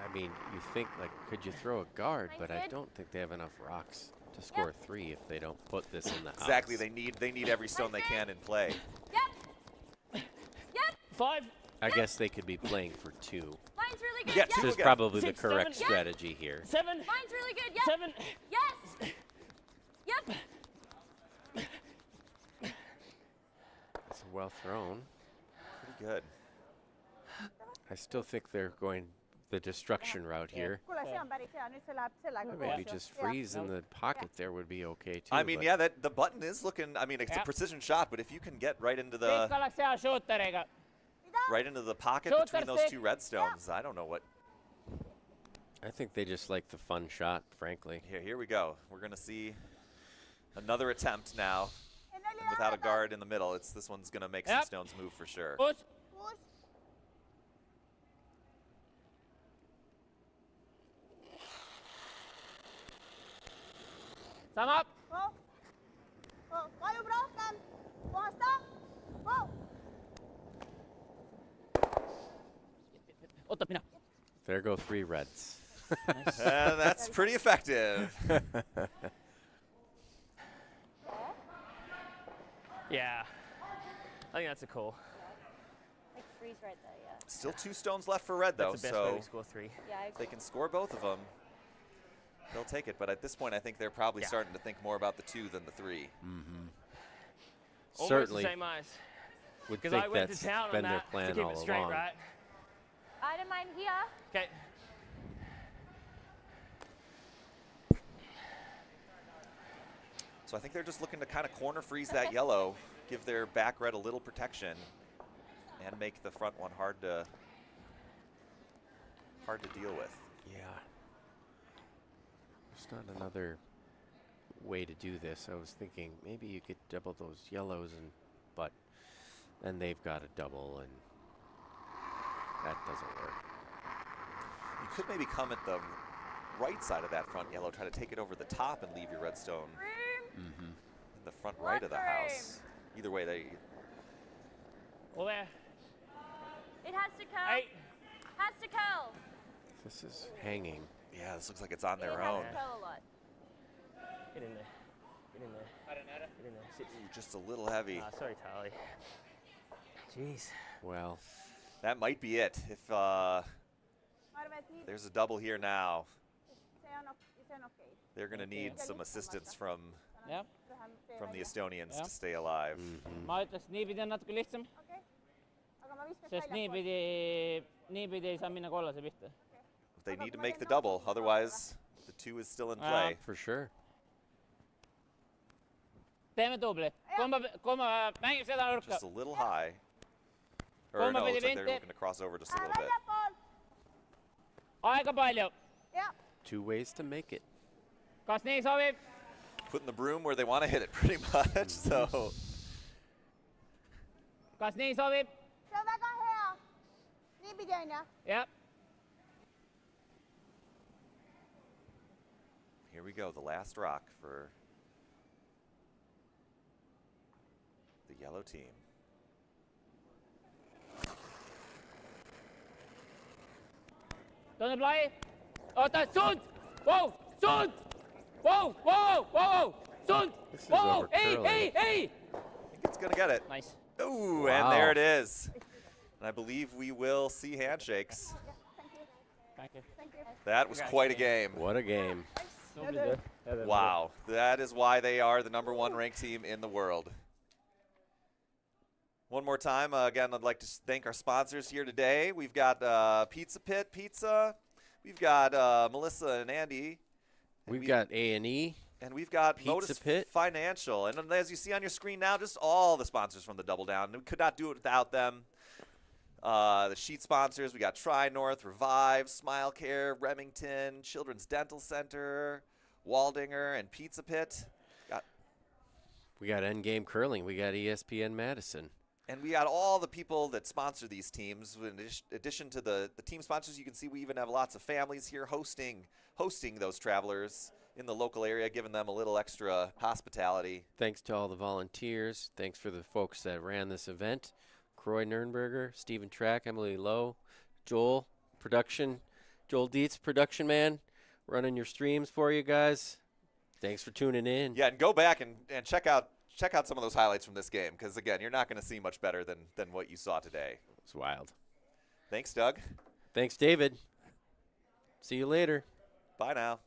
I mean, you think like, could you throw a guard? But I Good. don't think they have enough rocks to score 3 if they don't put this in the house. Exactly. They need every stone they can in play. Yep. Yep. 5. I guess they could be playing for 2. Mine's really good. Yeah, Yep. two This is again. probably the 6, correct 7, strategy here. 7. Mine's really good. Yep. 7. Yes. Yep. It's well thrown. Pretty good. I still think they're going the destruction route here. Kuule, see on päris hea. Nüüd see läheb sellega Maybe koos ju. just Jah. freeze in the pocket there would be okay too. I mean, but yeah, that the button is looking. I mean, it's a Yep. precision shot, but if you can get right into Kõik the oleks hea shooteriga. pocket Shooter between those stick. two redstones, I don't know what. I think they just like the fun shot, frankly. Here we go. We're gonna see another attempt now Ei, neil ei without a lähedal. guard in the middle. This one's gonna make some Yep. stones move for sure. Push. Kuus. Sama. Oh. Oh. Vajub rohkem. Puhasta. Oh. Oota, mina. There go 3 reds. That's pretty effective. Yeah. I think that's a call. Like freeze right there. Yeah. Still 2 stones left for red though, That's the best way so we score 3. Yeah. I if they can score both of them, they'll take it. But at this point, I think they're probably Yeah. starting to think more about the 2 than the 3. Mm-hmm. Almost certainly the same ice. would Because think I went that's to town on been their that to plan keep all it straight, along. right? I don't mind here. Okay. So I think they're just looking to kind of corner freeze that yellow, give their back red a little protection, and make the front one hard to deal with. Yeah. There's not another way to do this. I was thinking maybe you could double those yellows, but then they've got a double, and that doesn't work. You could maybe come at the right side of that front yellow, try to take it over the top and leave your redstone in the front right of the house. Either way, they. Over. It has to curl. Hey. Has to curl. This is hanging. Yeah, this looks like it's on It their has own. to curl a lot. Get in there. Get in there. Get in there. Sit. Ooh, just a little heavy. Sorry, Tali. Jeez. Well, That might be it. If Arvet, there's a double here now, se on okei. they're going to need some assistance from Jah. the Estonians Yeah. to stay alive. ma ütleks, niipidi on natuke lihtsam, Okei. Aga ma viskaks sest väljapoole. niipidi ei saa minna kollase pihta. They need to make the double, otherwise the 2 is still in play. for sure. teeme dubli, kumma mängib seda nurka. Just a little high. Or Kolme no, it looks pidi like they're vinti. looking to cross over just a little bit. Väljapool. aega palju, Jah. 2 ways to make it. kas nii sobib? Putting the broom where they want to hit it pretty much. So kas nii sobib? Se on väga hea. Niipidi on jah? jah. here we go, the last rock for the yellow team. Tunneb lai, oota, suund, vau, suund, vau, vau, vau, suund, This is vau, over ei, curling. ei, ei. I think it's going to get it. Nice. Ooh, Wow. and there it is. And I believe we will see handshakes. Thank you. That was quite a game. What a game. Wow, that is why they are the #1 ranked team in the world. One more time, again, I'd like to thank our sponsors here today. We've got Pizza Pit Pizza. We've got Melissa and Andy. And We've got A&E. And we've got Pizza Modus Pit. Financial. And as you see on your screen now, just all the sponsors from the Double Down. We could not do it without them. The sheet sponsors, we got Tri-North, Revive, Smile Care, Remington, Children's Dental Center, Waldinger, and Pizza Pit. We got Endgame Curling. We got ESPN Madison. And we got all the people that sponsor these teams. In addition to the team sponsors, you can see we even have lots of families here hosting those travelers in the local area, giving them a little extra hospitality. Thanks to all the volunteers. Thanks for the folks that ran this event. Croy Nurnberger, Stephen Track, Emily Lowe, Joel Dietz, production man, running your streams for you guys. Thanks for tuning in. Yeah, and go back and check out some of those highlights from this game, because again, you're not going to see much better than what you saw today. It's wild. Thanks, Doug. Thanks, David. See you later. Bye now.